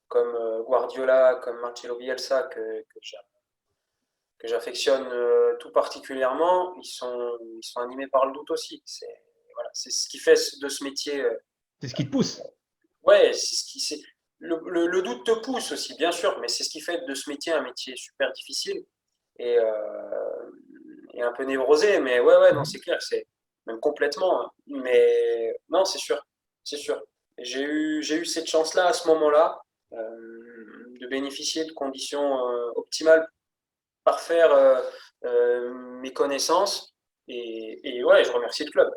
Speaker 2: comme Guardiola, comme Marcelo Bielsa, que j'affectionne tout particulièrement, ils sont animés par le doute aussi. Voilà, c'est ce qui fait de ce métier.
Speaker 1: C'est ce qui te pousse.
Speaker 2: Ouais, c'est ce qui, c'est, le doute te pousse aussi, bien sûr, mais c'est ce qui fait de ce métier un métier super difficile et, et un peu névrosé. Mais ouais, ouais, non,
Speaker 1: Mhm.
Speaker 2: c'est clair, c'est même complètement, hein. Mais non, c'est sûr, c'est sûr. J'ai eu cette chance-là à ce moment-là de bénéficier de conditions optimales pour faire mes connaissances. Et ouais, je remercie le club.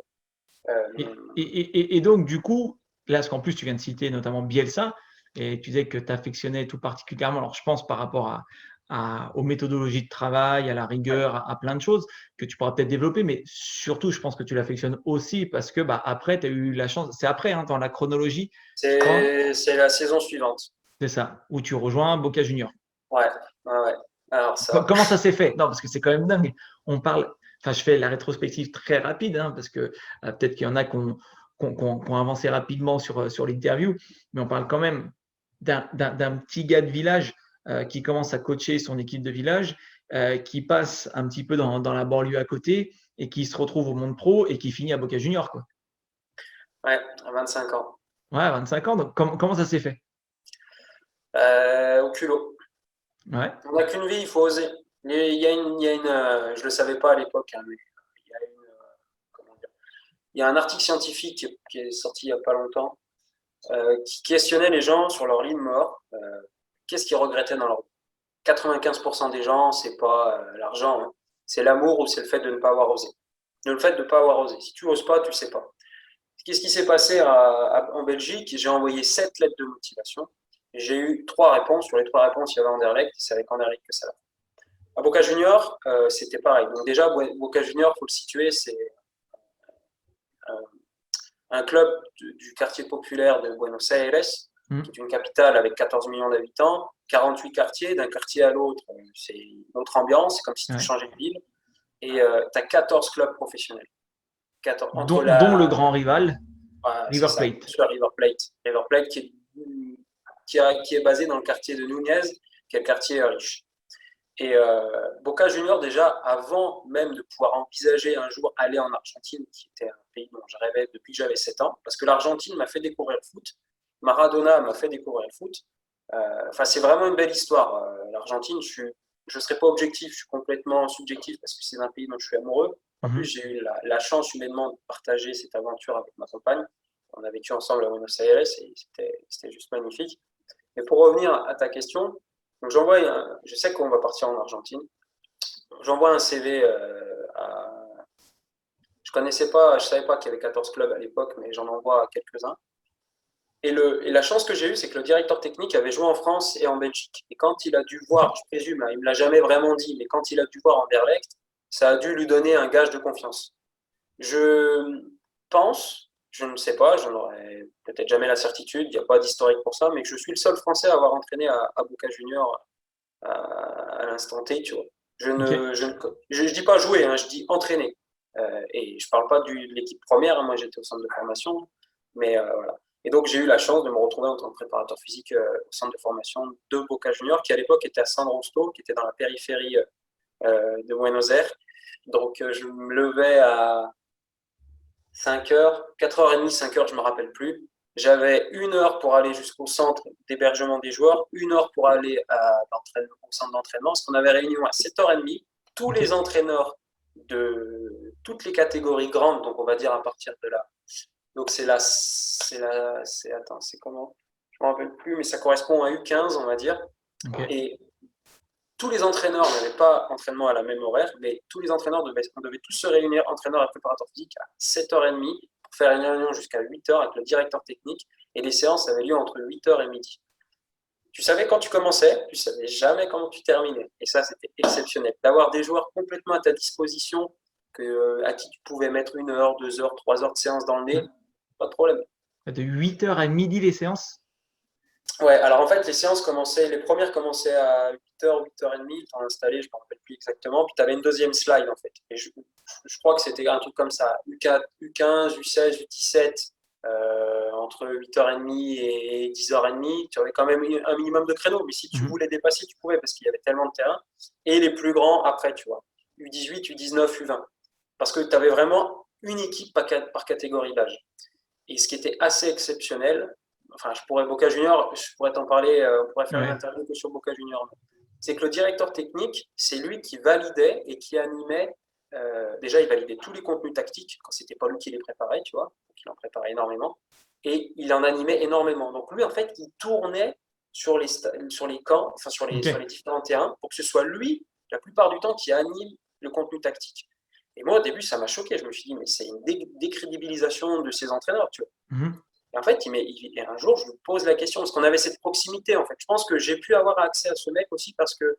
Speaker 1: Et,
Speaker 2: Euh,
Speaker 1: donc, du coup, là, parce qu'en plus, tu viens de citer notamment Bielsa, et tu disais que tu affectionnais tout particulièrement, alors je pense par rapport aux méthodologies de travail, à la
Speaker 2: ouais.
Speaker 1: rigueur, à plein de choses que tu pourras peut-être développer, mais surtout, je pense que tu l'affectionnes aussi parce que bah, après, tu as eu la chance, c'est après, hein, dans la chronologie, quand
Speaker 2: C'est la saison suivante.
Speaker 1: c'est ça, où tu rejoins Boca Junior.
Speaker 2: Ouais, ouais, ouais. Alors ça,
Speaker 1: Comment ça s'est fait? Non, parce que c'est quand même dingue. On parle, enfin, je fais la rétrospective très rapide, hein, parce que peut-être qu'il y en a qui ont avancé rapidement sur l'interview, mais on parle quand même d'un petit gars de village qui commence à coacher son équipe de village, qui passe un petit peu dans la banlieue à côté et qui se retrouve au monde pro et qui finit à Boca Junior, quoi.
Speaker 2: ouais, à 25 ans.
Speaker 1: Ouais, 25 ans. Donc, comment ça s'est fait?
Speaker 2: Au culot.
Speaker 1: Ouais.
Speaker 2: On n'a qu'une vie, il faut oser. Il y a une je le savais pas à l'époque, hein, mais il y a une, comment dire, il y a un article scientifique qui est sorti il n'y a pas longtemps qui questionnait les gens sur leur lit de mort. Qu'est-ce qu'ils regrettaient dans leur vie? 95% des gens, c'est pas l'argent, hein. C'est l'amour ou c'est le fait de ne pas avoir osé. Le fait de ne pas avoir osé. Si tu oses pas, tu sais pas. Qu'est-ce qui s'est passé en Belgique? J'ai envoyé 7 lettres de motivation. J'ai eu 3 réponses. Sur les 3 réponses, il y avait Anderlecht. C'est avec Anderlecht que ça va. À Boca Junior, c'était pareil. Donc déjà, Boca Junior, il faut le situer, c'est un club du quartier populaire de Buenos Aires, qui est une capitale avec 14 millions d'habitants, 48 quartiers, d'un quartier à l'autre, c'est une autre ambiance, c'est comme si tu changeais de ville. Et tu as 14 clubs professionnels. 14,
Speaker 1: dont le grand rival, River Plate.
Speaker 2: River Plate qui est basé dans le quartier de Núñez, qui est le quartier riche. Et Boca Junior, déjà, avant même de pouvoir envisager un jour aller en Argentine, qui était un pays dont je rêvais depuis que j'avais 7 ans, parce que l'Argentine m'a fait découvrir le foot, Maradona m'a fait découvrir le foot. Enfin, c'est vraiment une belle histoire. L'Argentine, je ne serai pas objectif, je suis complètement subjectif parce que c'est un pays dont je suis amoureux. En plus, j'ai eu la chance humainement de partager cette aventure avec ma compagne. On a vécu ensemble à Buenos Aires et c'était juste magnifique. Mais pour revenir à ta question, donc je sais qu'on va partir en Argentine. J'envoie un CV je savais pas qu'il y avait 14 clubs à l'époque, mais j'en envoie quelques-uns. Et la chance que j'ai eue, c'est que le directeur technique avait joué en France et en Belgique. Et quand il a dû voir, je présume, il ne me l'a jamais vraiment dit, mais quand il a dû voir Anderlecht, ça a dû lui donner un gage de confiance. Je pense, je ne sais pas, je n'aurai peut-être jamais la certitude, il n'y a pas d'historique pour ça, mais que je suis le seul Français à avoir entraîné à Boca Junior à l'instant T, tu vois. Je ne dis pas jouer, hein, je dis entraîner. Et je ne parle pas de l'équipe première, hein, moi j'étais au centre de formation, mais voilà. Et donc j'ai eu la chance de me retrouver en tant que préparateur physique au centre de formation de Boca Junior, qui à l'époque était à San Justo, qui était dans la périphérie de Buenos Aires. Donc je me levais à 5h, 4h30, 5h, je ne me rappelle plus. J'avais 1 heure pour aller jusqu'au centre d'hébergement des joueurs, 1 heure pour aller au centre d'entraînement, parce qu'on avait réunion à 7h30. Tous les entraîneurs de toutes les catégories grandes, donc on va dire à partir de là. Donc attends, c'est comment? Je ne me rappelle plus, mais ça correspond à U15, on va dire. Et tous les entraîneurs n'avaient pas entraînement à la même horaire, mais tous les entraîneurs on devait tous se réunir, entraîneurs et préparateurs physiques, à 7h30 pour faire une réunion jusqu'à 8h avec le directeur technique. Et les séances avaient lieu entre 8h et midi. Tu savais quand tu commençais, tu savais jamais comment tu terminais. Et ça, c'était exceptionnel. D'avoir des joueurs complètement à ta disposition, à qui tu pouvais mettre 1 heure, 2 heures, 3 heures de séance dans le nez, pas de problème.
Speaker 1: De 8h à midi les séances?
Speaker 2: Ouais, alors en fait, les premières commençaient à 8h, 8h30, temps installé, je ne me rappelle plus exactement. Puis tu avais une deuxième slide en fait. Et je crois que c'était un truc comme ça, U4, U15, U16, U17, entre 8h30 et 10h30. Tu avais quand même un minimum de créneaux, mais si tu voulais dépasser, tu pouvais parce qu'il y avait tellement de terrain. Et les plus grands après, tu vois, U18, U19, U20. Parce que tu avais vraiment une équipe par catégorie d'âge. Et ce qui était assez exceptionnel, Boca Junior, je pourrais t'en parler, on pourrait faire une interview que sur Boca Junior. C'est que le directeur technique, c'est lui qui validait et qui animait. Déjà, il validait tous les contenus tactiques quand c'était pas lui qui les préparait, tu vois. Donc, il en préparait énormément et il en animait énormément. Donc lui, en fait, il tournait sur les camps, enfin sur les différents terrains, pour que ce soit lui, la plupart du temps, qui anime le contenu tactique. Et moi, au début, ça m'a choqué. Je me suis dit, mais c'est une décrédibilisation de ces entraîneurs, tu vois. Et en fait, un jour, je lui pose la question, parce qu'on avait cette proximité, en fait. Je pense que j'ai pu avoir accès à ce mec aussi parce que,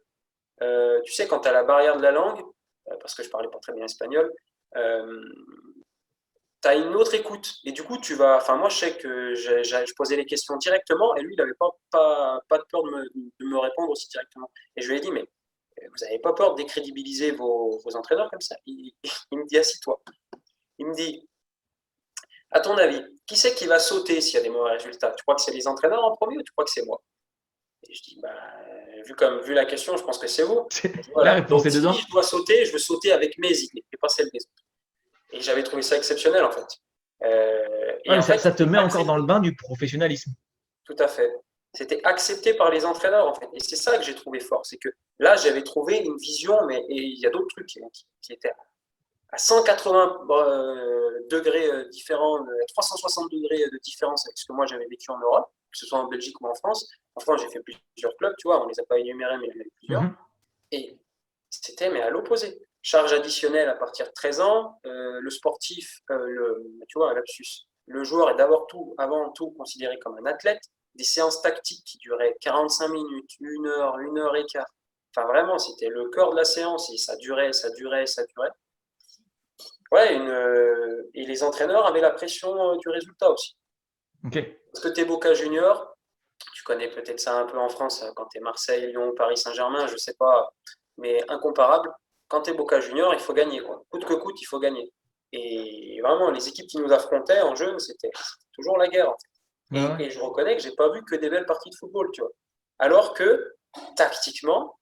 Speaker 2: tu sais, quand tu as la barrière de la langue, parce que je parlais pas très bien espagnol, tu as une autre écoute. Et du coup, moi, je sais que je posais les questions directement et lui, il n'avait pas de peur de me répondre aussi directement. Et je lui ai dit, mais vous n'avez pas peur de décrédibiliser vos entraîneurs comme ça? Il me dit, assis-toi. Il me dit, à ton avis, qui c'est qui va sauter s'il y a des mauvais résultats? Tu crois que c'est les entraîneurs en premier ou tu crois que c'est moi? Et je dis, vu la question, je pense que c'est vous.
Speaker 1: Voilà. La réponse
Speaker 2: donc,
Speaker 1: est dedans.
Speaker 2: Si je dois sauter, je veux sauter avec mes idées et pas celles des autres. Et j'avais trouvé ça exceptionnel, en fait.
Speaker 1: Ça te met encore dans le bain du professionnalisme.
Speaker 2: Tout à fait. C'était accepté par les entraîneurs, en fait. Et c'est ça que j'ai trouvé fort. C'est que là, j'avais trouvé une vision, et il y a d'autres trucs qui étaient à 180 degrés différents, 360 degrés de différence avec ce que moi j'avais vécu en Europe, que ce soit en Belgique ou en France. En France, j'ai fait plusieurs clubs, tu vois, on ne les a pas énumérés, mais il y en avait plusieurs. Et c'était mais à l'opposé. Charge additionnelle à partir de 13 ans, le sportif, tu vois, un lapsus. Le joueur est avant tout considéré comme un athlète. Des séances tactiques qui duraient 45 minutes, 1 heure et quart. Enfin, vraiment, c'était le cœur de la séance et ça durait. Ouais, et les entraîneurs avaient la pression du résultat aussi.
Speaker 1: Okay.
Speaker 2: Parce que tu es Boca Junior, tu connais peut-être ça un peu en France, quand tu es Marseille, Lyon, Paris Saint-Germain, je ne sais pas, mais incomparable. Quand tu es Boca Junior, il faut gagner, quoi. Coûte que coûte, il faut gagner. Et vraiment, les équipes qui nous affrontaient en jeunes, c'était toujours la guerre. En fait. Et je reconnais que j'ai pas vu que des belles parties de football, tu vois. Alors que, tactiquement,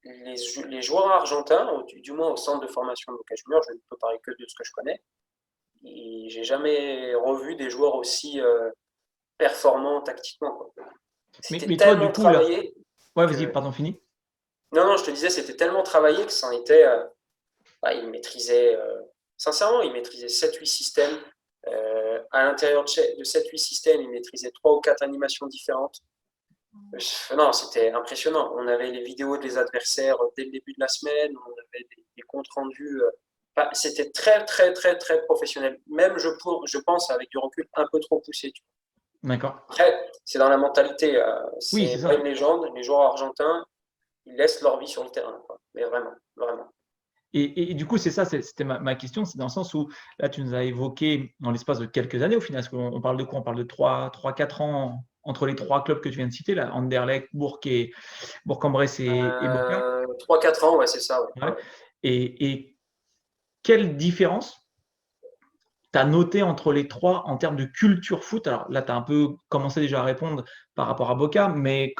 Speaker 2: les joueurs argentins, du moins au centre de formation de Boca Junior, je ne peux parler que de ce que je connais, et j'ai jamais revu des joueurs aussi performants tactiquement, quoi. C'était
Speaker 1: mais toi, du
Speaker 2: tellement
Speaker 1: coup, là...
Speaker 2: travaillé.
Speaker 1: Ouais, vas-y, pardon, fini.
Speaker 2: Non, je te disais, c'était tellement travaillé que c'en était. Il maîtrisait, sincèrement, il maîtrisait 7-8 systèmes. À l'intérieur de 7-8 systèmes, il maîtrisait 3 ou 4 animations différentes. Non, c'était impressionnant. On avait les vidéos des adversaires dès le début de la semaine, on avait des comptes rendus. C'était très, très, très, très professionnel. Même, je pense, avec du recul, un peu trop poussé.
Speaker 1: D'accord.
Speaker 2: Après, c'est dans la mentalité.
Speaker 1: Oui, c'est
Speaker 2: C'est pas
Speaker 1: ça.
Speaker 2: une légende. Les joueurs argentins, ils laissent leur vie sur le terrain, quoi. Mais vraiment, vraiment.
Speaker 1: Et du coup, c'est ça, c'était ma question, c'est dans le sens où là, tu nous as évoqué dans l'espace de quelques années au final, parce qu'on parle de quoi? On parle de 3-4 ans entre les 3 clubs que tu viens de citer, là, Anderlecht, Bourg-en-Bresse et Boca.
Speaker 2: 3-4 ans, ouais, c'est ça. Ouais.
Speaker 1: Ouais. Et quelle différence tu as noté entre les 3 en termes de culture foot? Alors là, tu as un peu commencé déjà à répondre par rapport à Boca, mais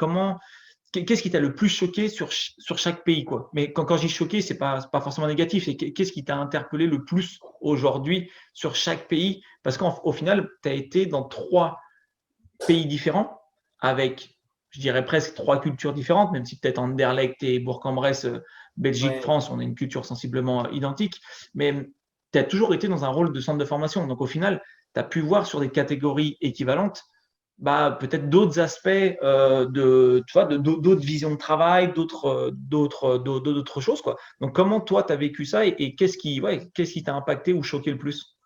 Speaker 1: qu'est-ce qui t'a le plus choqué sur chaque pays, quoi? Mais quand je dis choqué, c'est pas forcément négatif. C'est qu'est-ce qui t'a interpellé le plus aujourd'hui sur chaque pays? Parce qu'au final, tu as été dans 3 pays différents avec, je dirais presque 3 cultures différentes, même si peut-être Anderlecht et Bourg-en-Bresse, Belgique,
Speaker 2: Ouais.
Speaker 1: France, on a une culture sensiblement identique. Mais tu as toujours été dans un rôle de centre de formation. Donc au final, tu as pu voir sur des catégories équivalentes peut-être d'autres aspects d'autres visions de travail, d'autres choses, quoi. Donc, comment toi, tu as vécu ça et qu'est-ce qui t'a impacté ou choqué le plus?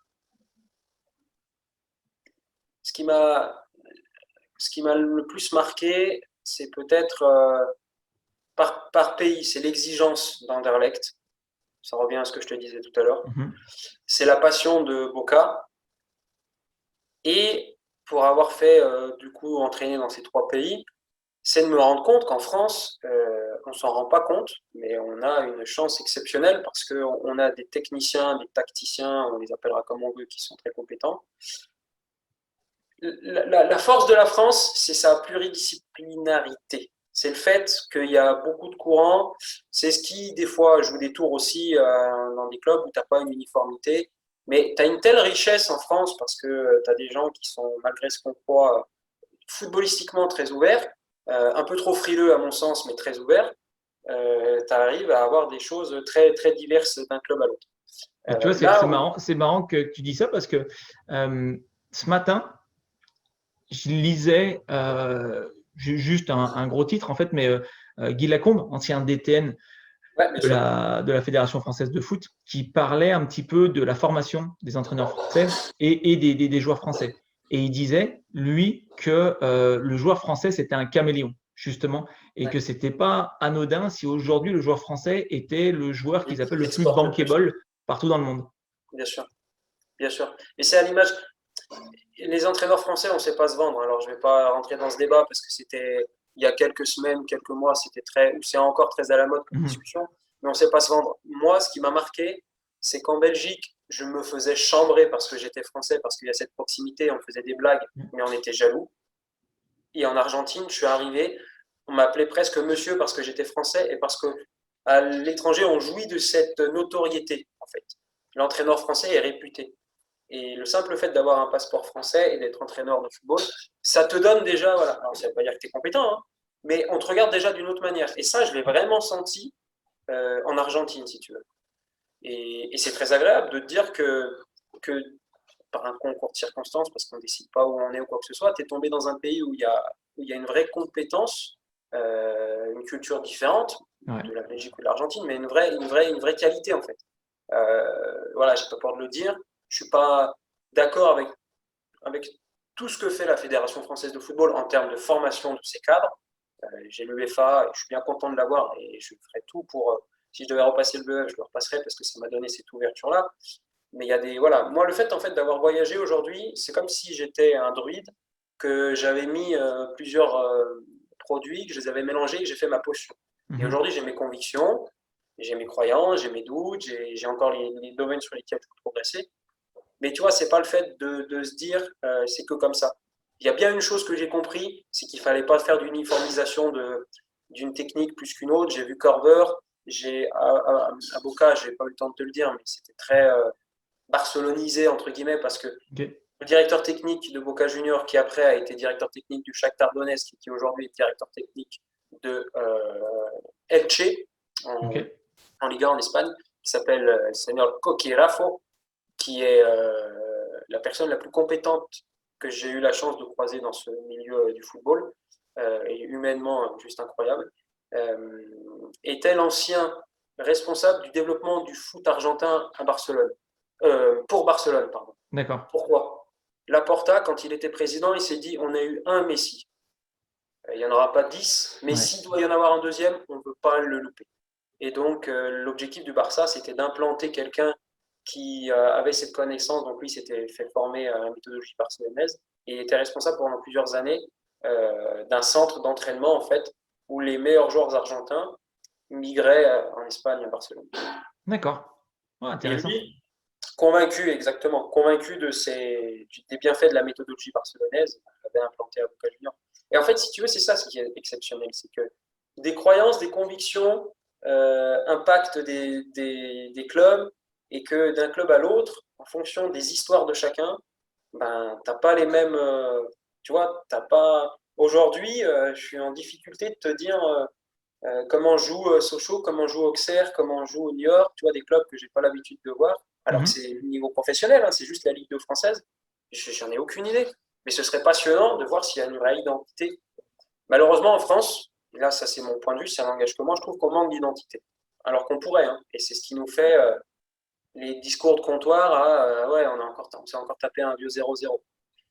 Speaker 2: Ce qui m'a le plus marqué, c'est peut-être par pays, c'est l'exigence d'Anderlecht. Ça revient à ce que je te disais tout à l'heure. C'est la passion de Boca. Et pour avoir fait, du coup, entraîner dans ces 3 pays, c'est de me rendre compte qu'en France, on ne s'en rend pas compte, mais on a une chance exceptionnelle parce qu'on a des techniciens, des tacticiens, on les appellera comme on veut, qui sont très compétents. La force de la France, c'est sa pluridisciplinarité. C'est le fait qu'il y a beaucoup de courants. C'est ce qui, des fois, joue des tours aussi dans des clubs où tu n'as pas une uniformité. Mais tu as une telle richesse en France parce que tu as des gens qui sont, malgré ce qu'on croit, footballistiquement très ouverts, un peu trop frileux à mon sens, mais très ouverts. Tu arrives à avoir des choses très, très diverses d'un club à l'autre.
Speaker 1: Et tu vois, c'est marrant que tu dis ça parce que ce matin, je lisais juste un gros titre, en fait, mais Guy Lacombe, ancien DTN de la Fédération française de foot, qui parlait un petit peu de la formation des entraîneurs français et des joueurs français. Et il disait, lui, que le joueur français, c'était un caméléon, justement, et que ce n'était pas anodin si aujourd'hui le joueur français était le joueur qu'ils appellent le plus bankable partout dans le monde.
Speaker 2: Bien sûr, bien sûr. Et c'est à l'image. Les entraîneurs français, on ne sait pas se vendre. Alors, je ne vais pas rentrer dans ce débat parce que c'était il y a quelques semaines, quelques mois, c'est encore très à la mode comme discussion, mais on ne sait pas se vendre. Moi, ce qui m'a marqué, c'est qu'en Belgique, je me faisais chambrer parce que j'étais français, parce qu'il y a cette proximité, on faisait des blagues, mais on était jaloux. Et en Argentine, je suis arrivé, on m'appelait presque monsieur parce que j'étais français et parce qu'à l'étranger, on jouit de cette notoriété, en fait. L'entraîneur français est réputé. Et le simple fait d'avoir un passeport français et d'être entraîneur de football, ça te donne déjà, voilà, alors ça ne veut pas dire que tu es compétent, hein, mais on te regarde déjà d'une autre manière. Et ça, je l'ai vraiment senti en Argentine, si tu veux. Et c'est très agréable de te dire que par un concours de circonstances, parce qu'on ne décide pas où on est ou quoi que ce soit, tu es tombé dans un pays où il y a une vraie compétence, une culture différente
Speaker 1: Ouais.
Speaker 2: de la Belgique ou de l'Argentine, mais une vraie qualité en fait. Voilà, j'ai pas peur de le dire. Je suis pas d'accord avec tout ce que fait la Fédération française de football en termes de formation de ses cadres. J'ai l'UEFA et je suis bien content de l'avoir et je ferai tout pour, si je devais repasser le BE, je le repasserai parce que ça m'a donné cette ouverture-là. Mais il y a des. Voilà, moi, le fait en fait d'avoir voyagé aujourd'hui, c'est comme si j'étais un druide, que j'avais mis plusieurs produits, que je les avais mélangés et que j'ai fait ma potion. Et
Speaker 1: Mhm.
Speaker 2: aujourd'hui, j'ai mes convictions, j'ai mes croyances, j'ai mes doutes, j'ai encore les domaines sur lesquels je peux progresser. Mais tu vois, c'est pas le fait de se dire c'est que comme ça. Il y a bien une chose que j'ai compris, c'est qu'il fallait pas faire d'uniformisation d'une technique plus qu'une autre. J'ai vu Corber, à Boca, j'ai pas eu le temps de te le dire, mais c'était très barcelonisé entre guillemets parce que
Speaker 1: Ok.
Speaker 2: le directeur technique de Boca Junior, qui après a été directeur technique du Shakhtar Donetsk, qui aujourd'hui est directeur technique de Elche
Speaker 1: Ok.
Speaker 2: en, en Liga en Espagne, qui s'appelle le senior Coquerafo, qui est la personne la plus compétente que j'ai eu la chance de croiser dans ce milieu du football, et humainement juste incroyable, était l'ancien responsable du développement du foot argentin à Barcelone, pour Barcelone, pardon.
Speaker 1: D'accord.
Speaker 2: Pourquoi? Laporta, quand il était président, il s'est dit on a eu un Messi. Il n'y en aura pas 10, mais
Speaker 1: Ouais.
Speaker 2: s'il doit y en avoir un deuxième, on ne peut pas le louper. Et donc, l'objectif du Barça, c'était d'implanter quelqu'un qui avait cette connaissance. Donc, lui, s'était fait former à la méthodologie barcelonaise et était responsable pendant plusieurs années d'un centre d'entraînement, en fait, où les meilleurs joueurs argentins migraient en Espagne, à Barcelone.
Speaker 1: D'accord. Ouais,
Speaker 2: Et
Speaker 1: intéressant.
Speaker 2: lui, convaincu, exactement, convaincu des bienfaits de la méthodologie barcelonaise, l'avait implanté à Boca Juniors. Et en fait, si tu veux, c'est ça ce qui est exceptionnel, c'est que des croyances, des convictions impactent des clubs et que d'un club à l'autre, en fonction des histoires de chacun, ben, t'as pas les mêmes. Tu vois, t'as pas. Aujourd'hui, je suis en difficulté de te dire comment joue Sochaux, comment joue Auxerre, comment joue New York, tu vois, des clubs que j'ai pas l'habitude de voir, alors que
Speaker 1: Mhm.
Speaker 2: c'est le niveau professionnel, hein, c'est juste la Ligue 2 française. J'en ai aucune idée. Mais ce serait passionnant de voir s'il y a une vraie identité. Malheureusement, en France, et là, ça c'est mon point de vue, ça n'engage que moi, je trouve qu'on manque d'identité. Alors qu'on pourrait, hein, et c'est ce qui nous fait les discours de comptoir à ouais, on s'est encore tapé un vieux 0-0.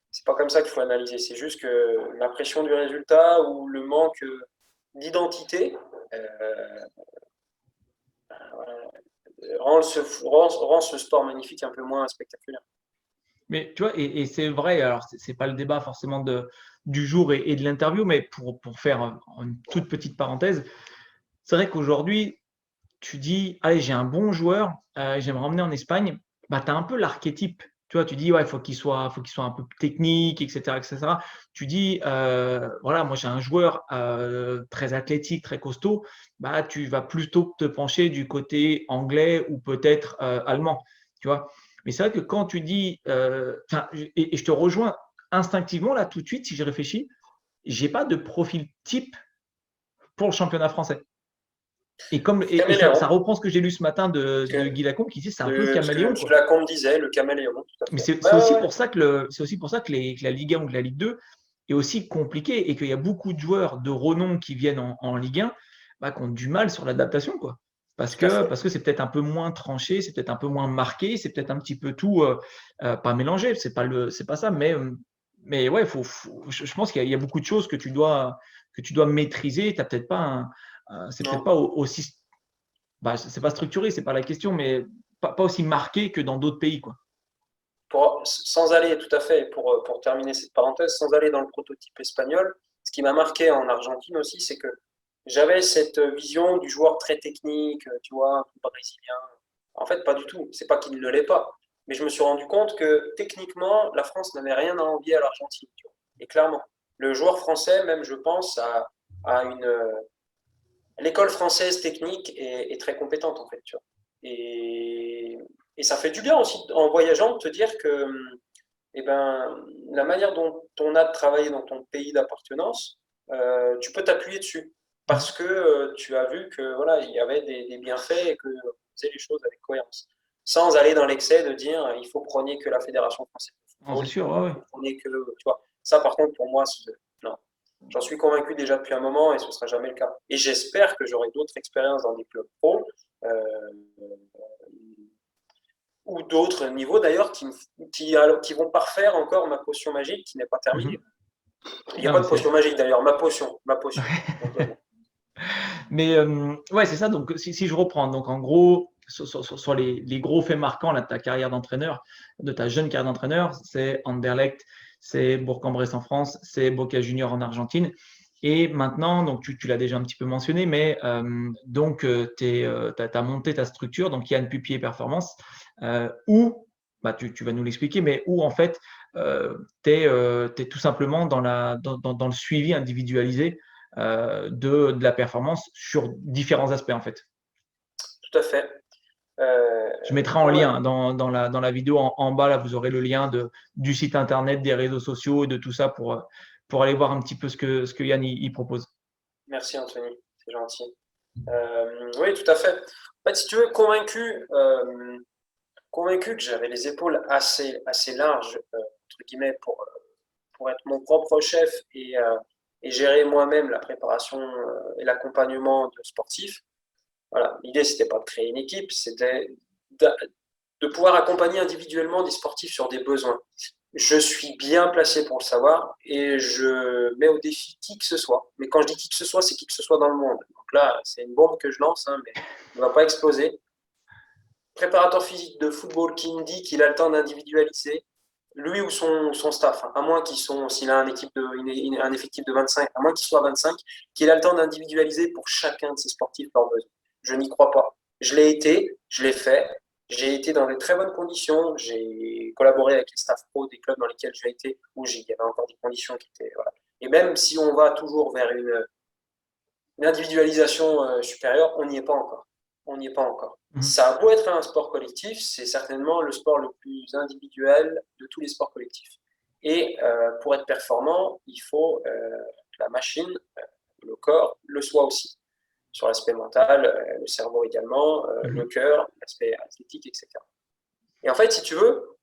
Speaker 2: C'est pas comme ça qu'il faut analyser, c'est juste que la pression du résultat ou le manque d'identité rend ce sport magnifique un peu moins spectaculaire.
Speaker 1: Mais tu vois, et c'est vrai, alors c'est pas le débat forcément du jour et de l'interview, mais pour faire une toute petite parenthèse, c'est vrai qu'aujourd'hui, tu dis, allez, j'ai un bon joueur, j'aimerais emmener en Espagne, bah, tu as un peu l'archétype. Tu vois, tu dis, ouais, faut qu'il soit un peu technique, etc., etc. Tu dis, voilà, moi j'ai un joueur très athlétique, très costaud, bah, tu vas plutôt te pencher du côté anglais ou peut-être allemand. Tu vois. Mais c'est vrai que quand tu dis, et je te rejoins instinctivement là tout de suite, si je réfléchis, j'ai pas de profil type pour le championnat français. Et ça
Speaker 2: Caméléon,
Speaker 1: reprend ce que j'ai lu ce matin de
Speaker 2: que,
Speaker 1: Guy Lacombe qui dit c'est un peu le
Speaker 2: de ce que
Speaker 1: caméléon,
Speaker 2: M.
Speaker 1: quoi.
Speaker 2: Lacombe disait, le caméléon, tout à
Speaker 1: Mais
Speaker 2: fait.
Speaker 1: c'est
Speaker 2: Ouais, ouais,
Speaker 1: aussi
Speaker 2: ouais.
Speaker 1: pour ça que que la Ligue 1 ou que la Ligue 2 est aussi compliquée et qu'il y a beaucoup de joueurs de renom qui viennent en Ligue 1 bah, qui ont du mal sur l'adaptation, quoi.
Speaker 2: Tout à fait.
Speaker 1: Parce que c'est peut-être un peu moins tranché, c'est peut-être un peu moins marqué, c'est peut-être un petit peu tout pas mélangé, c'est pas ça, mais ouais, je pense qu'il y a beaucoup de choses que tu dois maîtriser. T'as peut-être pas c'est peut-être pas
Speaker 2: Non.
Speaker 1: aussi bah, c'est pas structuré, c'est pas la question, mais pas aussi marqué que dans d'autres pays, quoi.
Speaker 2: Sans aller, tout à fait, pour terminer cette parenthèse, sans aller dans le prototype espagnol, ce qui m'a marqué en Argentine aussi, c'est que j'avais cette vision du joueur très technique, tu vois, un peu brésilien. En fait, pas du tout. C'est pas qu'il ne l'est pas. Mais je me suis rendu compte que techniquement, la France n'avait rien à envier à l'Argentine. Tu vois. Et clairement, le joueur français, même, je pense, a une. L'école française technique est très compétente, en fait. Tu vois. Et ça fait du bien aussi, en voyageant, de te dire que eh ben, la manière dont on a de travailler dans ton pays d'appartenance, tu peux t'appuyer dessus.
Speaker 1: Mhm.
Speaker 2: Parce que tu as vu que voilà, il y avait des bienfaits et que faisait les choses avec cohérence. Sans aller dans l'excès de dire il faut prôner que la Fédération française de
Speaker 1: Non,
Speaker 2: football,
Speaker 1: c'est sûr,
Speaker 2: il faut prôner que. Tu vois, ça, par contre, pour moi, non. J'en suis convaincu déjà depuis un moment et ce ne sera jamais le cas. Et j'espère que j'aurai d'autres expériences dans des clubs pro euh, ou d'autres niveaux d'ailleurs qui vont parfaire encore ma potion magique qui n'est pas terminée. Il n'y a
Speaker 1: Non,
Speaker 2: pas
Speaker 1: mais
Speaker 2: de potion magique d'ailleurs, ma potion.
Speaker 1: Mais ouais, c'est ça. Donc, si je reprends, donc en gros, sur les gros faits marquants là, de ta carrière d'entraîneur, de ta jeune carrière d'entraîneur, c'est Anderlecht, c'est Bourg-en-Bresse en France, c'est Boca Juniors en Argentine. Et maintenant, donc tu l'as déjà un petit peu mentionné, mais donc tu as monté ta structure, donc Yann Pupier Performance, où, bah, tu vas nous l'expliquer, mais où en fait, tu es tout simplement dans le suivi individualisé de la performance sur différents aspects en fait.
Speaker 2: Tout à fait.
Speaker 1: Je mettrai en lien dans la vidéo en bas, là vous aurez le lien du site internet, des réseaux sociaux et de tout ça pour aller voir un petit peu ce que Yann il propose.
Speaker 2: Merci Anthony, c'est gentil. Oui, tout à fait. En fait, si tu veux, convaincu que j'avais les épaules assez larges, entre guillemets, pour être mon propre chef et gérer moi-même la préparation et l'accompagnement de sportifs. Voilà. L'idée, c'était pas de créer une équipe, c'était de pouvoir accompagner individuellement des sportifs sur des besoins. Je suis bien placé pour le savoir et je mets au défi qui que ce soit. Mais quand je dis qui que ce soit, c'est qui que ce soit dans le monde. Donc là, c'est une bombe que je lance, hein, mais elle ne va pas exploser. Préparateur physique de football qui me dit qu'il a le temps d'individualiser, lui ou son staff, hein, à moins s'il a un effectif de 25, à moins qu'il soit 25, qu'il a le temps d'individualiser pour chacun de ses sportifs leurs besoins. Je n'y crois pas. Je l'ai été, je l'ai fait, j'ai été dans de très bonnes conditions, j'ai collaboré avec les staff pro des clubs dans lesquels j'ai été, où il y avait encore des conditions qui étaient. Voilà. Et même si on va toujours vers une individualisation supérieure, on n'y est pas encore. On n'y est pas encore. Ça a beau être un sport collectif, c'est certainement le sport le plus individuel de tous les sports collectifs. Et pour être performant, il faut que la machine, le corps, le soit aussi. Sur l'aspect mental, le cerveau également, le cœur, l'aspect athlétique, etc. Et en fait, si tu veux,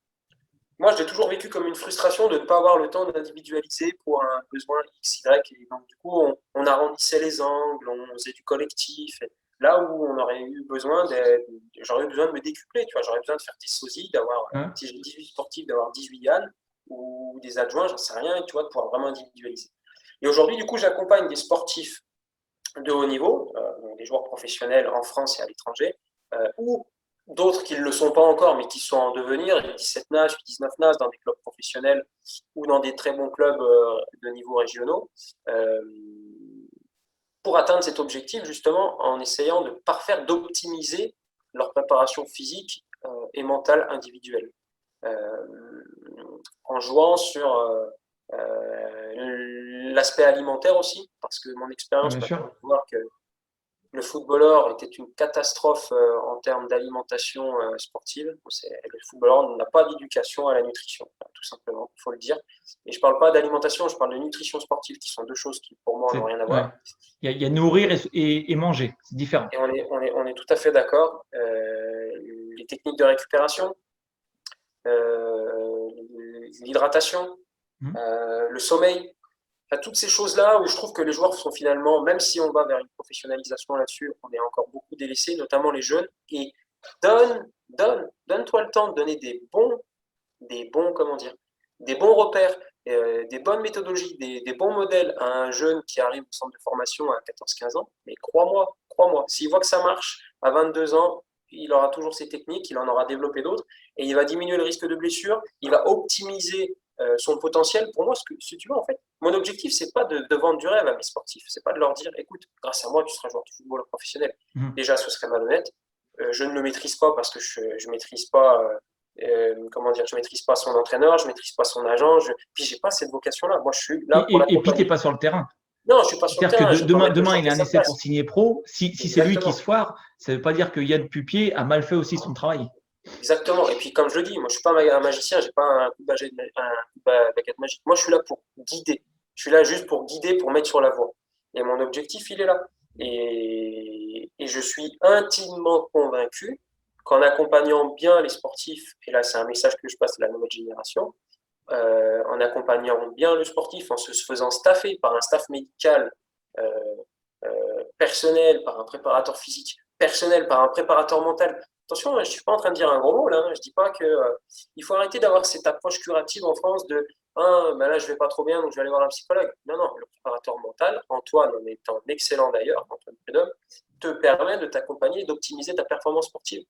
Speaker 2: moi, je l'ai toujours vécu comme une frustration de ne pas avoir le temps d'individualiser pour un besoin X, Y. Et donc, du coup, on arrondissait les angles, on faisait du collectif. Et là où on aurait eu besoin j'aurais eu besoin de me décupler, tu vois, j'aurais besoin de faire des sosies, si j'ai 18 sportifs, d'avoir 18 Yann ou des adjoints, j'en sais rien, tu vois, de pouvoir vraiment individualiser. Et aujourd'hui, du coup, j'accompagne des sportifs de haut niveau, des joueurs professionnels en France et à l'étranger, ou d'autres qui ne le sont pas encore, mais qui sont en devenir, les 17 NAS, 19 NAS dans des clubs professionnels ou dans des très bons clubs de niveau régionaux, pour atteindre cet objectif, justement, en essayant de parfaire, d'optimiser leur préparation physique et mentale individuelle. En jouant sur l'aspect alimentaire aussi, parce que mon expérience m'a permis de voir que le footballeur était une catastrophe en termes d'alimentation sportive. Le footballeur n'a pas d'éducation à la nutrition, tout simplement, il faut le dire. Et je ne parle pas d'alimentation, je parle de nutrition sportive, qui sont deux choses qui, pour moi, n'ont rien à voir.
Speaker 1: Ouais. Il y a nourrir et manger, c'est différent.
Speaker 2: Et on est tout à fait d'accord. Les techniques de récupération, l'hydratation, le sommeil, toutes ces choses-là où je trouve que les joueurs sont finalement, même si on va vers une professionnalisation là-dessus, on est encore beaucoup délaissés, notamment les jeunes. Et donne-toi le temps de donner des bons repères, des bonnes méthodologies, des bons modèles à un jeune qui arrive au centre de formation à 14-15 ans. Mais crois-moi, s'il voit que ça marche à 22 ans, il aura toujours ses techniques, il en aura développé d'autres, et il va diminuer le risque de blessure, il va optimiser son potentiel. Pour moi, si tu veux, en fait, mon objectif, c'est pas de vendre du rêve à mes sportifs. C'est pas de leur dire, écoute, grâce à moi, tu seras joueur de football professionnel. Déjà, ce serait malhonnête. Je ne le maîtrise pas parce que je maîtrise pas, je maîtrise pas son entraîneur, je maîtrise pas son agent. Puis j'ai pas cette vocation-là. Moi, je suis là pour l'accompagner.
Speaker 1: Et puis, t'es pas sur le terrain.
Speaker 2: Non, je suis pas sur le terrain.
Speaker 1: C'est-à-dire que demain, il a un essai pour signer pro. Si c'est lui qui se foire, ça veut pas dire que Yann Pupier a mal fait aussi son travail.
Speaker 2: Exactement. Et puis, comme je le dis, moi, je suis pas un magicien, j'ai pas un coup de baguette magique. Moi, je suis là pour guider. Je suis là juste pour guider, pour mettre sur la voie. Et mon objectif, il est là. Et et je suis intimement convaincu qu'en accompagnant bien les sportifs, et là c'est un message que je passe à la nouvelle génération, en accompagnant bien le sportif, en se faisant staffer par un staff médical personnel, par un préparateur physique personnel, par un préparateur mental. Attention, je ne suis pas en train de dire un gros mot là, je ne dis pas que il faut arrêter d'avoir cette approche curative en France de ah, ben là je ne vais pas trop bien donc je vais aller voir un psychologue. Non, non, le préparateur mental, Antoine en étant excellent d'ailleurs, Antoine Prudhomme, te permet de t'accompagner et d'optimiser ta performance sportive.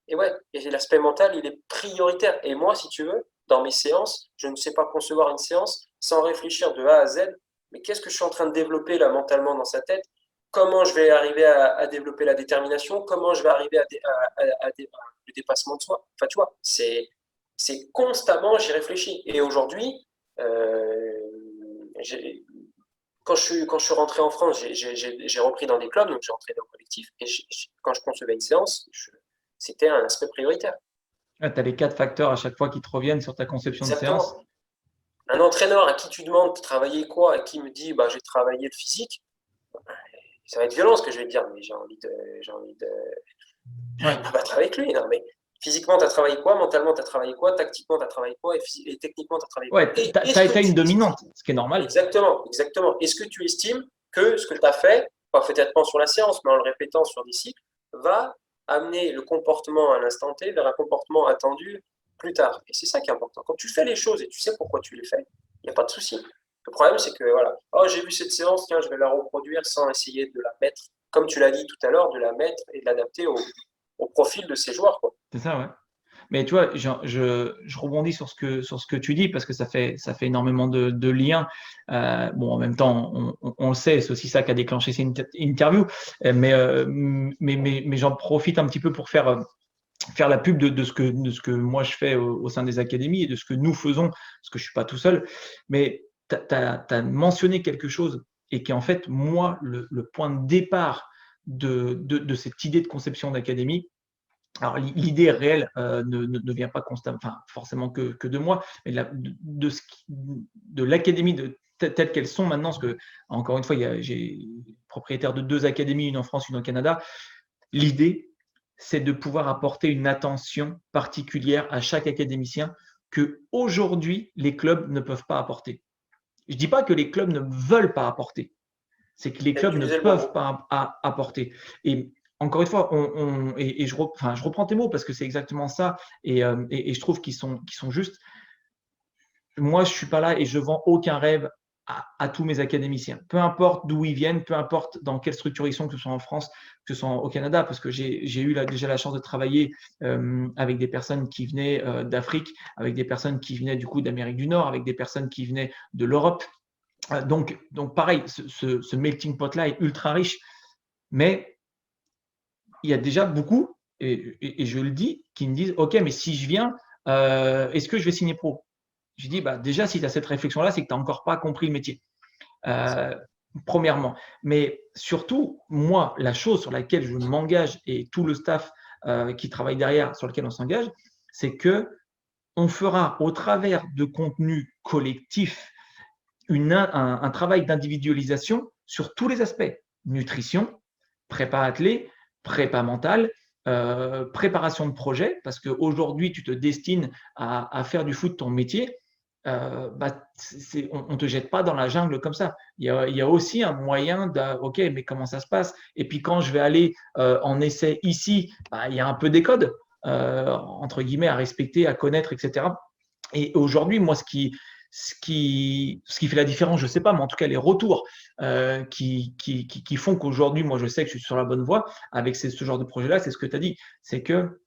Speaker 2: Et ouais, et l'aspect mental, il est prioritaire. Et moi, si tu veux, dans mes séances, je ne sais pas concevoir une séance sans réfléchir de A à Z, mais qu'est-ce que je suis en train de développer là mentalement dans sa tête? Comment je vais arriver à développer la détermination? Comment je vais arriver le dépassement de soi? Enfin, tu vois, c'est constamment, j'y réfléchis. Et aujourd'hui, quand je suis rentré en France, j'ai repris dans des clubs, donc j'ai entraîné au collectif. Et quand je concevais une séance, c'était un aspect prioritaire.
Speaker 1: Tu as les 4 facteurs à chaque fois qui te reviennent sur ta conception de séance.
Speaker 2: Exactement. Un entraîneur à qui tu demandes de travailler quoi et qui me dit bah, j'ai travaillé le physique, ça va être violent ce que je vais te dire, mais j'ai envie de me battre avec lui. Non, mais physiquement, tu as travaillé quoi? Mentalement, tu as travaillé quoi? Tactiquement, tu as travaillé quoi? Et techniquement, tu as travaillé quoi?
Speaker 1: Ouais, tu as été une dominante, ce qui est normal.
Speaker 2: Exactement, exactement. Est-ce que tu estimes que ce que tu as fait, pas peut-être sur la séance, mais en le répétant sur des cycles, va amener le comportement à l'instant T vers un comportement attendu plus tard? Et c'est ça qui est important. Quand tu fais les choses et tu sais pourquoi tu les fais, il n'y a pas de souci. Le problème, c'est que voilà, oh, j'ai vu cette séance, tiens, je vais la reproduire sans essayer de la mettre, comme tu l'as dit tout à l'heure, de la mettre et de l'adapter au profil de ces joueurs, quoi.
Speaker 1: C'est ça, ouais. Mais tu vois, je rebondis sur ce que tu dis parce que ça fait énormément de liens. Bon, en même temps, on le sait, c'est aussi ça qui a déclenché cette interview. Mais j'en profite un petit peu pour faire la pub de ce que moi je fais au sein des académies et de ce que nous faisons, parce que je ne suis pas tout seul. Mais tu as mentionné quelque chose et qui est en fait, moi, le point de départ de cette idée de conception d'académie. Alors, l'idée réelle ne vient pas forcément que de moi, mais de l'académie telle qu'elles sont maintenant, parce que, encore une fois, j'ai propriétaire de 2 académies, une en France, une au Canada. L'idée, c'est de pouvoir apporter une attention particulière à chaque académicien que aujourd'hui les clubs ne peuvent pas apporter. Je ne dis pas que les clubs ne veulent pas apporter, c'est que les clubs ne peuvent pas apporter. Et encore une fois, je reprends tes mots parce que c'est exactement ça, et je trouve qu'ils sont justes. Moi, je ne suis pas là et je ne vends aucun rêve à tous mes académiciens. Peu importe d'où ils viennent, peu importe dans quelle structure ils sont, que ce soit en France, que ce soit au Canada, parce que j'ai eu déjà la chance de travailler avec des personnes qui venaient d'Afrique, avec des personnes qui venaient du coup d'Amérique du Nord, avec des personnes qui venaient de l'Europe. Donc pareil, ce melting pot-là est ultra riche, mais il y a déjà beaucoup, et je le dis, qui me disent « Ok, mais si je viens, est-ce que je vais signer pro ?» Je dis bah, « Déjà, si tu as cette réflexion-là, c'est que tu n'as encore pas compris le métier. » Premièrement. Mais surtout, moi, la chose sur laquelle je m'engage et tout le staff qui travaille derrière, sur lequel on s'engage, c'est qu'on fera au travers de contenus collectifs un travail d'individualisation sur tous les aspects. Nutrition, prépa athlée, prépa mentale, préparation de projet, parce qu'aujourd'hui, tu te destines à faire du foot ton métier. On ne te jette pas dans la jungle comme ça. Il y a aussi un moyen de ok, mais comment ça se passe? Et puis quand je vais aller en essai ici, il y a un peu des codes entre guillemets à respecter, à connaître, etc. Et aujourd'hui, moi, ce qui fait la différence, je ne sais pas, mais en tout cas les retours qui font qu'aujourd'hui, moi je sais que je suis sur la bonne voie avec ce genre de projet-là, c'est ce que tu as dit, c'est que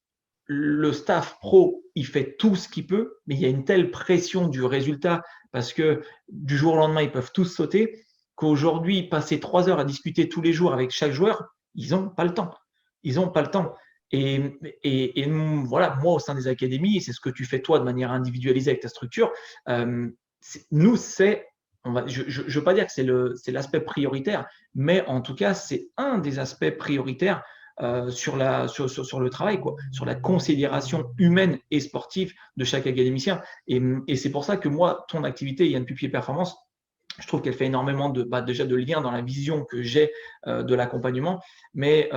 Speaker 1: le staff pro, il fait tout ce qu'il peut, mais il y a une telle pression du résultat parce que du jour au lendemain, ils peuvent tous sauter, qu'aujourd'hui, passer 3 heures à discuter tous les jours avec chaque joueur, ils n'ont pas le temps. Ils n'ont pas le temps. Et voilà, moi, au sein des académies, et c'est ce que tu fais toi de manière individualisée avec ta structure, nous, je ne veux pas dire que c'est l'aspect prioritaire, mais en tout cas, c'est un des aspects prioritaires sur le travail, sur la considération humaine et sportive de chaque académicien. Et c'est pour ça que moi, ton activité, Yann Pupier Performance, Je trouve qu'elle fait énormément déjà de liens dans la vision que j'ai de l'accompagnement. Mais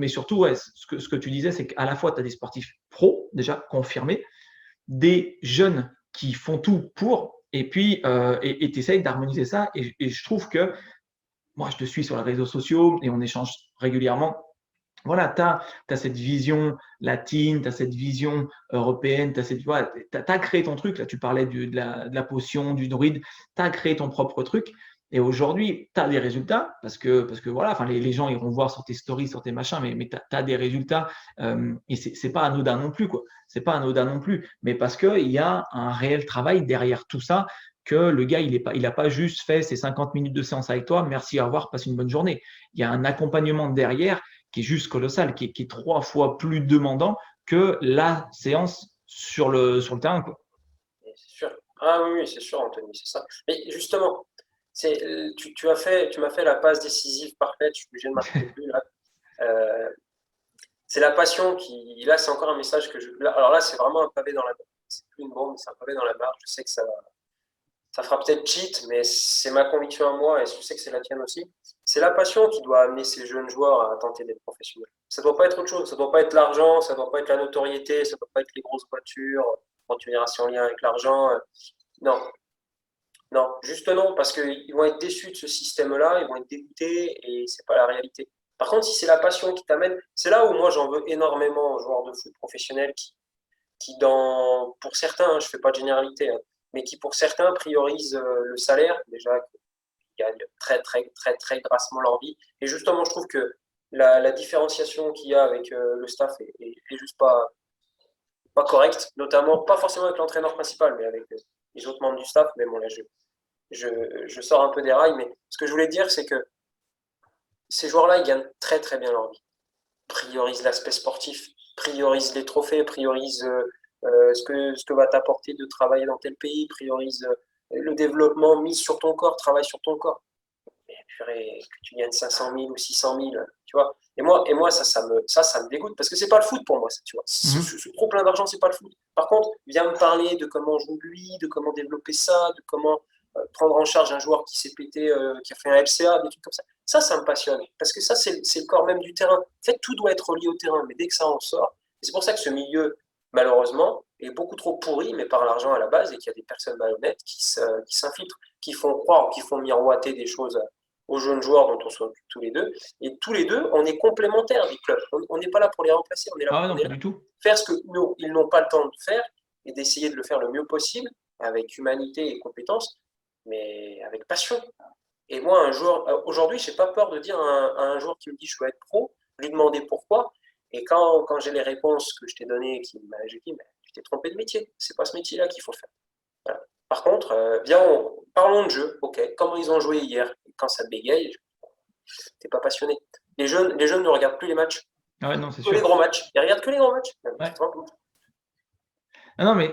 Speaker 1: surtout, ouais, ce que tu disais, c'est qu'à la fois, tu as des sportifs pros, déjà confirmés, des jeunes qui font tout pour, et puis tu essayes d'harmoniser ça. Et je trouve que moi, je te suis sur les réseaux sociaux et on échange régulièrement. Voilà, tu as cette vision latine, tu as cette vision européenne, voilà, as créé ton truc. Là, tu parlais de la potion, du druide, tu as créé ton propre truc. Et aujourd'hui, tu as des résultats parce que voilà, enfin, les gens iront voir sur tes stories, sur tes machins, mais tu as des résultats et c'est pas anodin non plus, quoi. C'est pas anodin non plus, mais parce qu'il y a un réel travail derrière tout ça, que le gars, il a pas juste fait ses 50 minutes de séance avec toi, merci, au revoir, passe une bonne journée. Il y a un accompagnement derrière qui est juste colossal, qui est 3 fois plus demandant que la séance sur le terrain, quoi.
Speaker 2: C'est sûr. Ah oui, c'est sûr, Anthony, c'est ça. Mais justement, tu m'as fait la passe décisive parfaite, je suis obligé de marquer le but là. C'est la passion qui. Là, c'est encore un message que je. Alors là, c'est vraiment un pavé dans la mare. C'est plus une bombe, c'est un pavé dans la mare. Je sais que ça fera peut-être cheat, mais c'est ma conviction à moi et je sais que c'est la tienne aussi. C'est la passion qui doit amener ces jeunes joueurs à tenter d'être professionnels. Ça ne doit pas être autre chose. Ça ne doit pas être l'argent, ça ne doit pas être la notoriété, ça ne doit pas être les grosses voitures. Quand tu verras si en lien avec l'argent. Non, non, juste non, parce qu'ils vont être déçus de ce système-là, ils vont être dégoûtés et c'est pas la réalité. Par contre, si c'est la passion qui t'amène, c'est là où moi j'en veux énormément aux joueurs de foot professionnels pour certains, je fais pas de généralité, hein, mais qui pour certains priorisent le salaire, déjà, qui gagnent très, très, très, très grassement leur vie. Et justement, je trouve que la différenciation qu'il y a avec le staff est juste pas correcte, notamment, pas forcément avec l'entraîneur principal, mais avec les autres membres du staff. Mais bon, là, je sors un peu des rails, mais ce que je voulais dire, c'est que ces joueurs-là, ils gagnent très très bien leur vie. Priorisent l'aspect sportif, priorisent les trophées, priorisent ce que va t'apporter de travailler dans tel pays, priorisent le développement, mise sur ton corps, travail sur ton corps. Mais purée, que tu gagnes 500 000 ou 600 000, tu vois. Et moi ça me dégoûte parce que c'est pas le foot pour moi, ça, tu vois. Ce trop plein d'argent, c'est pas le foot. Par contre, viens me parler de comment joue lui, de comment développer ça, de comment prendre en charge un joueur qui s'est pété, qui a fait un LCA, des trucs comme ça. Ça me passionne parce que ça, c'est le corps même du terrain. En fait, tout doit être relié au terrain, mais dès que ça en sort, c'est pour ça que ce milieu, malheureusement, est beaucoup trop pourri, mais par l'argent à la base, et qu'il y a des personnes malhonnêtes qui s'infiltrent, qui font croire, qui font miroiter des choses aux jeunes joueurs dont on s'occupe tous les deux. Et tous les deux, on est complémentaires des clubs. On n'est pas là pour les remplacer, on est là
Speaker 1: Ah ouais,
Speaker 2: pour
Speaker 1: non, pas du tout.
Speaker 2: faire ce que ils n'ont pas le temps de faire et d'essayer de le faire le mieux possible, avec humanité et compétence, mais avec passion. Et moi, un joueur, aujourd'hui, je n'ai pas peur de dire à un joueur qui me dit je veux être pro, lui demander pourquoi. Et quand j'ai les réponses que je t'ai données, j'ai dit, mais tu t'es trompé de métier, c'est pas ce métier-là qu'il faut faire. Voilà. Par contre, parlons de jeu, ok. Comment ils ont joué hier? Quand ça bégaye, t'es pas passionné. Les jeunes ne regardent plus les matchs,
Speaker 1: Ah ouais, non, c'est
Speaker 2: que les
Speaker 1: sûr.
Speaker 2: gros matchs. Ils regardent que les grands matchs.
Speaker 1: Ouais. Ah non, mais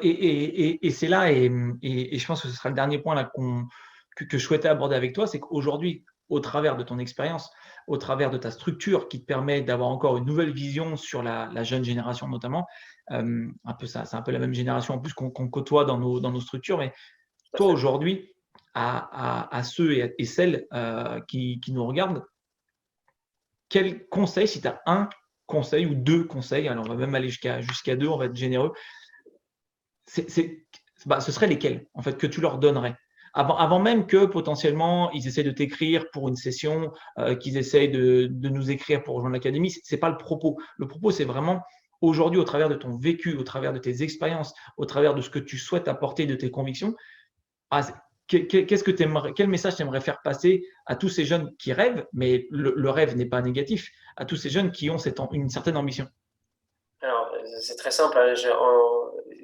Speaker 1: c'est là, et je pense que ce sera le dernier point là que je souhaitais aborder avec toi, c'est qu'aujourd'hui, au travers de ton expérience, au travers de ta structure qui te permet d'avoir encore une nouvelle vision sur la jeune génération notamment, un peu ça, c'est un peu la même génération en plus qu'on côtoie dans nos structures, mais toi aujourd'hui, à ceux et celles qui nous regardent, quel conseil, si tu as un conseil ou deux conseils, alors on va même aller jusqu'à deux, on va être généreux, ce serait lesquels, en fait, que tu leur donnerais avant même que potentiellement ils essayent de t'écrire pour une session, qu'ils essayent de nous écrire pour rejoindre l'académie. C'est pas le propos. Le propos, c'est vraiment aujourd'hui, au travers de ton vécu, au travers de tes expériences, au travers de ce que tu souhaites apporter, de tes convictions, quel message tu aimerais faire passer à tous ces jeunes qui rêvent, mais le rêve n'est pas négatif, à tous ces jeunes qui ont une certaine ambition?
Speaker 2: Alors, c'est très simple, hein.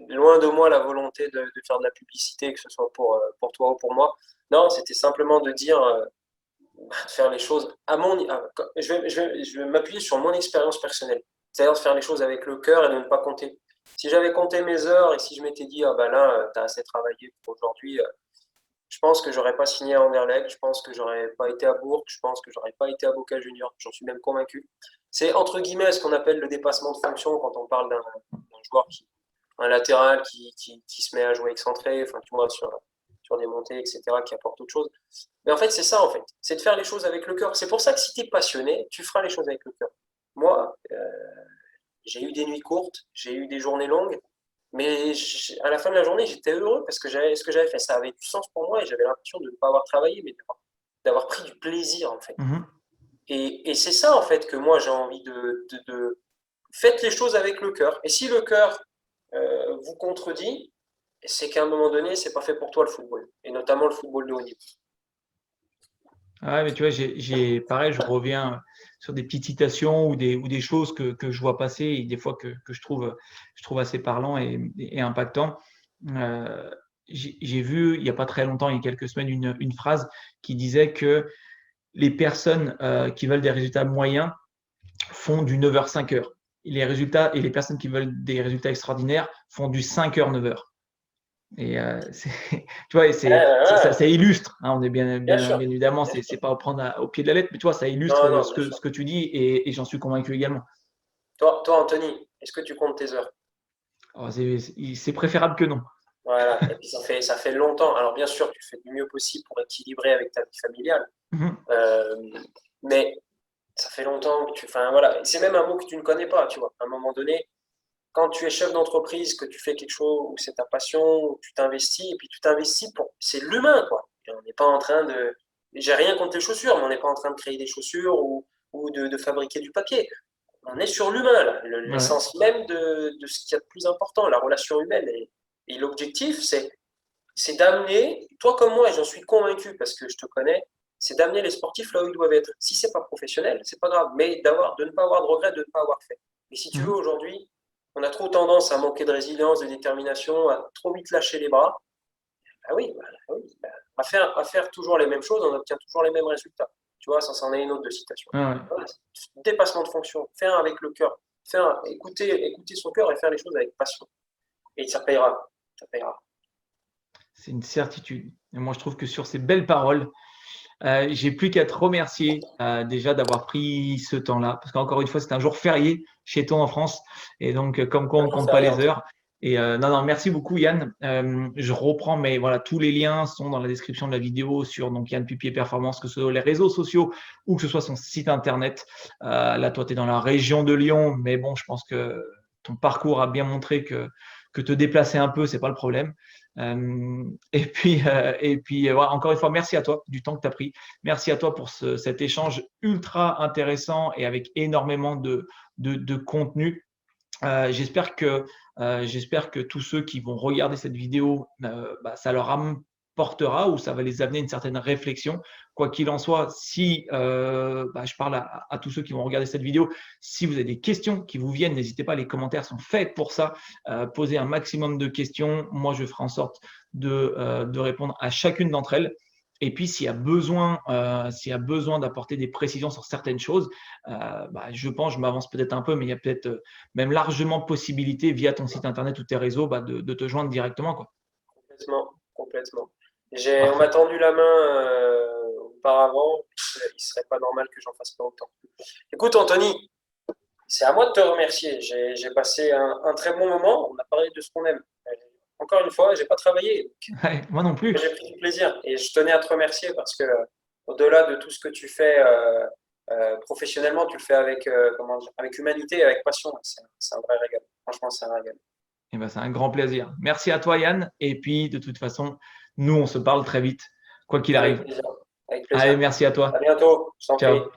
Speaker 2: Loin de moi la volonté de faire de la publicité, que ce soit pour toi ou pour moi. Non, c'était simplement de dire, de faire les choses je vais m'appuyer sur mon expérience personnelle. C'est-à-dire de faire les choses avec le cœur et de ne pas compter. Si j'avais compté mes heures et si je m'étais dit, ah ben là, tu as assez travaillé pour aujourd'hui, je pense que j'aurais pas signé à Anderlecht, je pense que j'aurais pas été à Bourg, je pense que j'aurais pas été à Boca Juniors, j'en suis même convaincu. C'est entre guillemets ce qu'on appelle le dépassement de fonction quand on parle d'un joueur un latéral qui se met à jouer excentré, enfin tu vois, sur sur des montées, etc., qui apportent autre chose. Mais en fait, c'est ça, en fait. C'est de faire les choses avec le cœur. C'est pour ça que si tu es passionné, tu feras les choses avec le cœur. Moi, j'ai eu des nuits courtes, j'ai eu des journées longues, mais à la fin de la journée, j'étais heureux parce que ce que j'avais fait, ça avait du sens pour moi et j'avais l'impression de ne pas avoir travaillé, mais d'avoir pris du plaisir, en fait. Et c'est ça, en fait, que moi, j'ai envie de... Faites les choses avec le cœur. Et si le cœur vous contredit, c'est qu'à un moment donné, c'est pas fait pour toi le football, et notamment le football de haut niveau.
Speaker 1: Ah, mais tu vois, pareil, je reviens sur des petites citations ou des choses que je vois passer et des fois que je trouve assez parlant et impactant. J'ai vu il n'y a pas très longtemps, il y a quelques semaines, une phrase qui disait que les personnes qui veulent des résultats moyens font du 9h 5h. Et les personnes qui veulent des résultats extraordinaires font du 5h 9h. Et tu vois, ça illustre, hein, on est bien évidemment, c'est pas à prendre au pied de la lettre, mais tu vois, ça illustre ce que tu dis et j'en suis convaincu également.
Speaker 2: Toi, Anthony, est-ce que tu comptes tes heures?
Speaker 1: C'est préférable que non.
Speaker 2: Voilà, et puis ça fait longtemps. Alors bien sûr, tu fais du mieux possible pour équilibrer avec ta vie familiale, mais ça fait longtemps que enfin voilà, c'est même un mot que tu ne connais pas, tu vois. À un moment donné, quand tu es chef d'entreprise, que tu fais quelque chose où c'est ta passion, où tu t'investis, et puis tu t'investis c'est l'humain, quoi. Et on n'est pas en train de, j'ai rien contre les chaussures, mais on n'est pas en train de créer des chaussures ou de fabriquer du papier. On est sur l'humain, là, l'essence même de ce qu'il y a de plus important, la relation humaine. Et l'objectif, c'est d'amener, toi comme moi, et j'en suis convaincu parce que je te connais, c'est d'amener les sportifs là où ils doivent être. Si c'est pas professionnel, c'est pas grave, mais de ne pas avoir de regrets, de ne pas avoir fait. Mais si tu veux, aujourd'hui, on a trop tendance à manquer de résilience, de détermination, à trop vite lâcher les bras. À faire toujours les mêmes choses, on obtient toujours les mêmes résultats. Tu vois, ça, c'en est une autre de citation. Dépassement de fonction, faire avec le cœur, écouter son cœur et faire les choses avec passion. Et ça payera. Ça payera.
Speaker 1: C'est une certitude. Et moi, je trouve que sur ces belles paroles, j'ai plus qu'à te remercier déjà d'avoir pris ce temps-là, parce qu'encore une fois, c'est un jour férié chez toi en France, et donc comme quoi on ne compte pas les heures. Et non, merci beaucoup Yann. Je reprends, mais voilà, tous les liens sont dans la description de la vidéo sur donc Yann Pupier Performance, que ce soit les réseaux sociaux ou que ce soit son site internet. Là, toi, tu es dans la région de Lyon, mais bon, je pense que ton parcours a bien montré que te déplacer un peu, c'est pas le problème. Et puis voilà, encore une fois, merci à toi du temps que tu as pris. Merci à toi pour cet échange ultra intéressant et avec énormément de contenu. J'espère que tous ceux qui vont regarder cette vidéo, ça leur apportera ou ça va les amener à une certaine réflexion. Quoi qu'il en soit, si je parle à tous ceux qui vont regarder cette vidéo, si vous avez des questions qui vous viennent, n'hésitez pas, les commentaires sont faits pour ça. Posez un maximum de questions. Moi, je ferai en sorte de répondre à chacune d'entre elles. Et puis, s'il y a besoin d'apporter des précisions sur certaines choses, je pense, je m'avance peut-être un peu, mais il y a peut-être même largement possibilité via ton site internet ou tes réseaux de te joindre directement, quoi.
Speaker 2: Complètement. On m'a tendu la main auparavant, il ne serait pas normal que j'en fasse pas autant. Écoute, Anthony, c'est à moi de te remercier. J'ai passé un très bon moment. On a parlé de ce qu'on aime. Encore une fois, je n'ai pas travaillé.
Speaker 1: Ouais, moi non plus.
Speaker 2: J'ai pris du plaisir et je tenais à te remercier parce que au-delà de tout ce que tu fais professionnellement, tu le fais avec humanité et avec passion. C'est un vrai régal. Franchement, c'est un régal.
Speaker 1: Eh ben, c'est un grand plaisir. Merci à toi, Yann. Et puis, de toute façon, nous, on se parle très vite, quoi qu'il arrive.
Speaker 2: Avec plaisir.
Speaker 1: Allez, merci à toi.
Speaker 2: À bientôt.
Speaker 1: Ciao.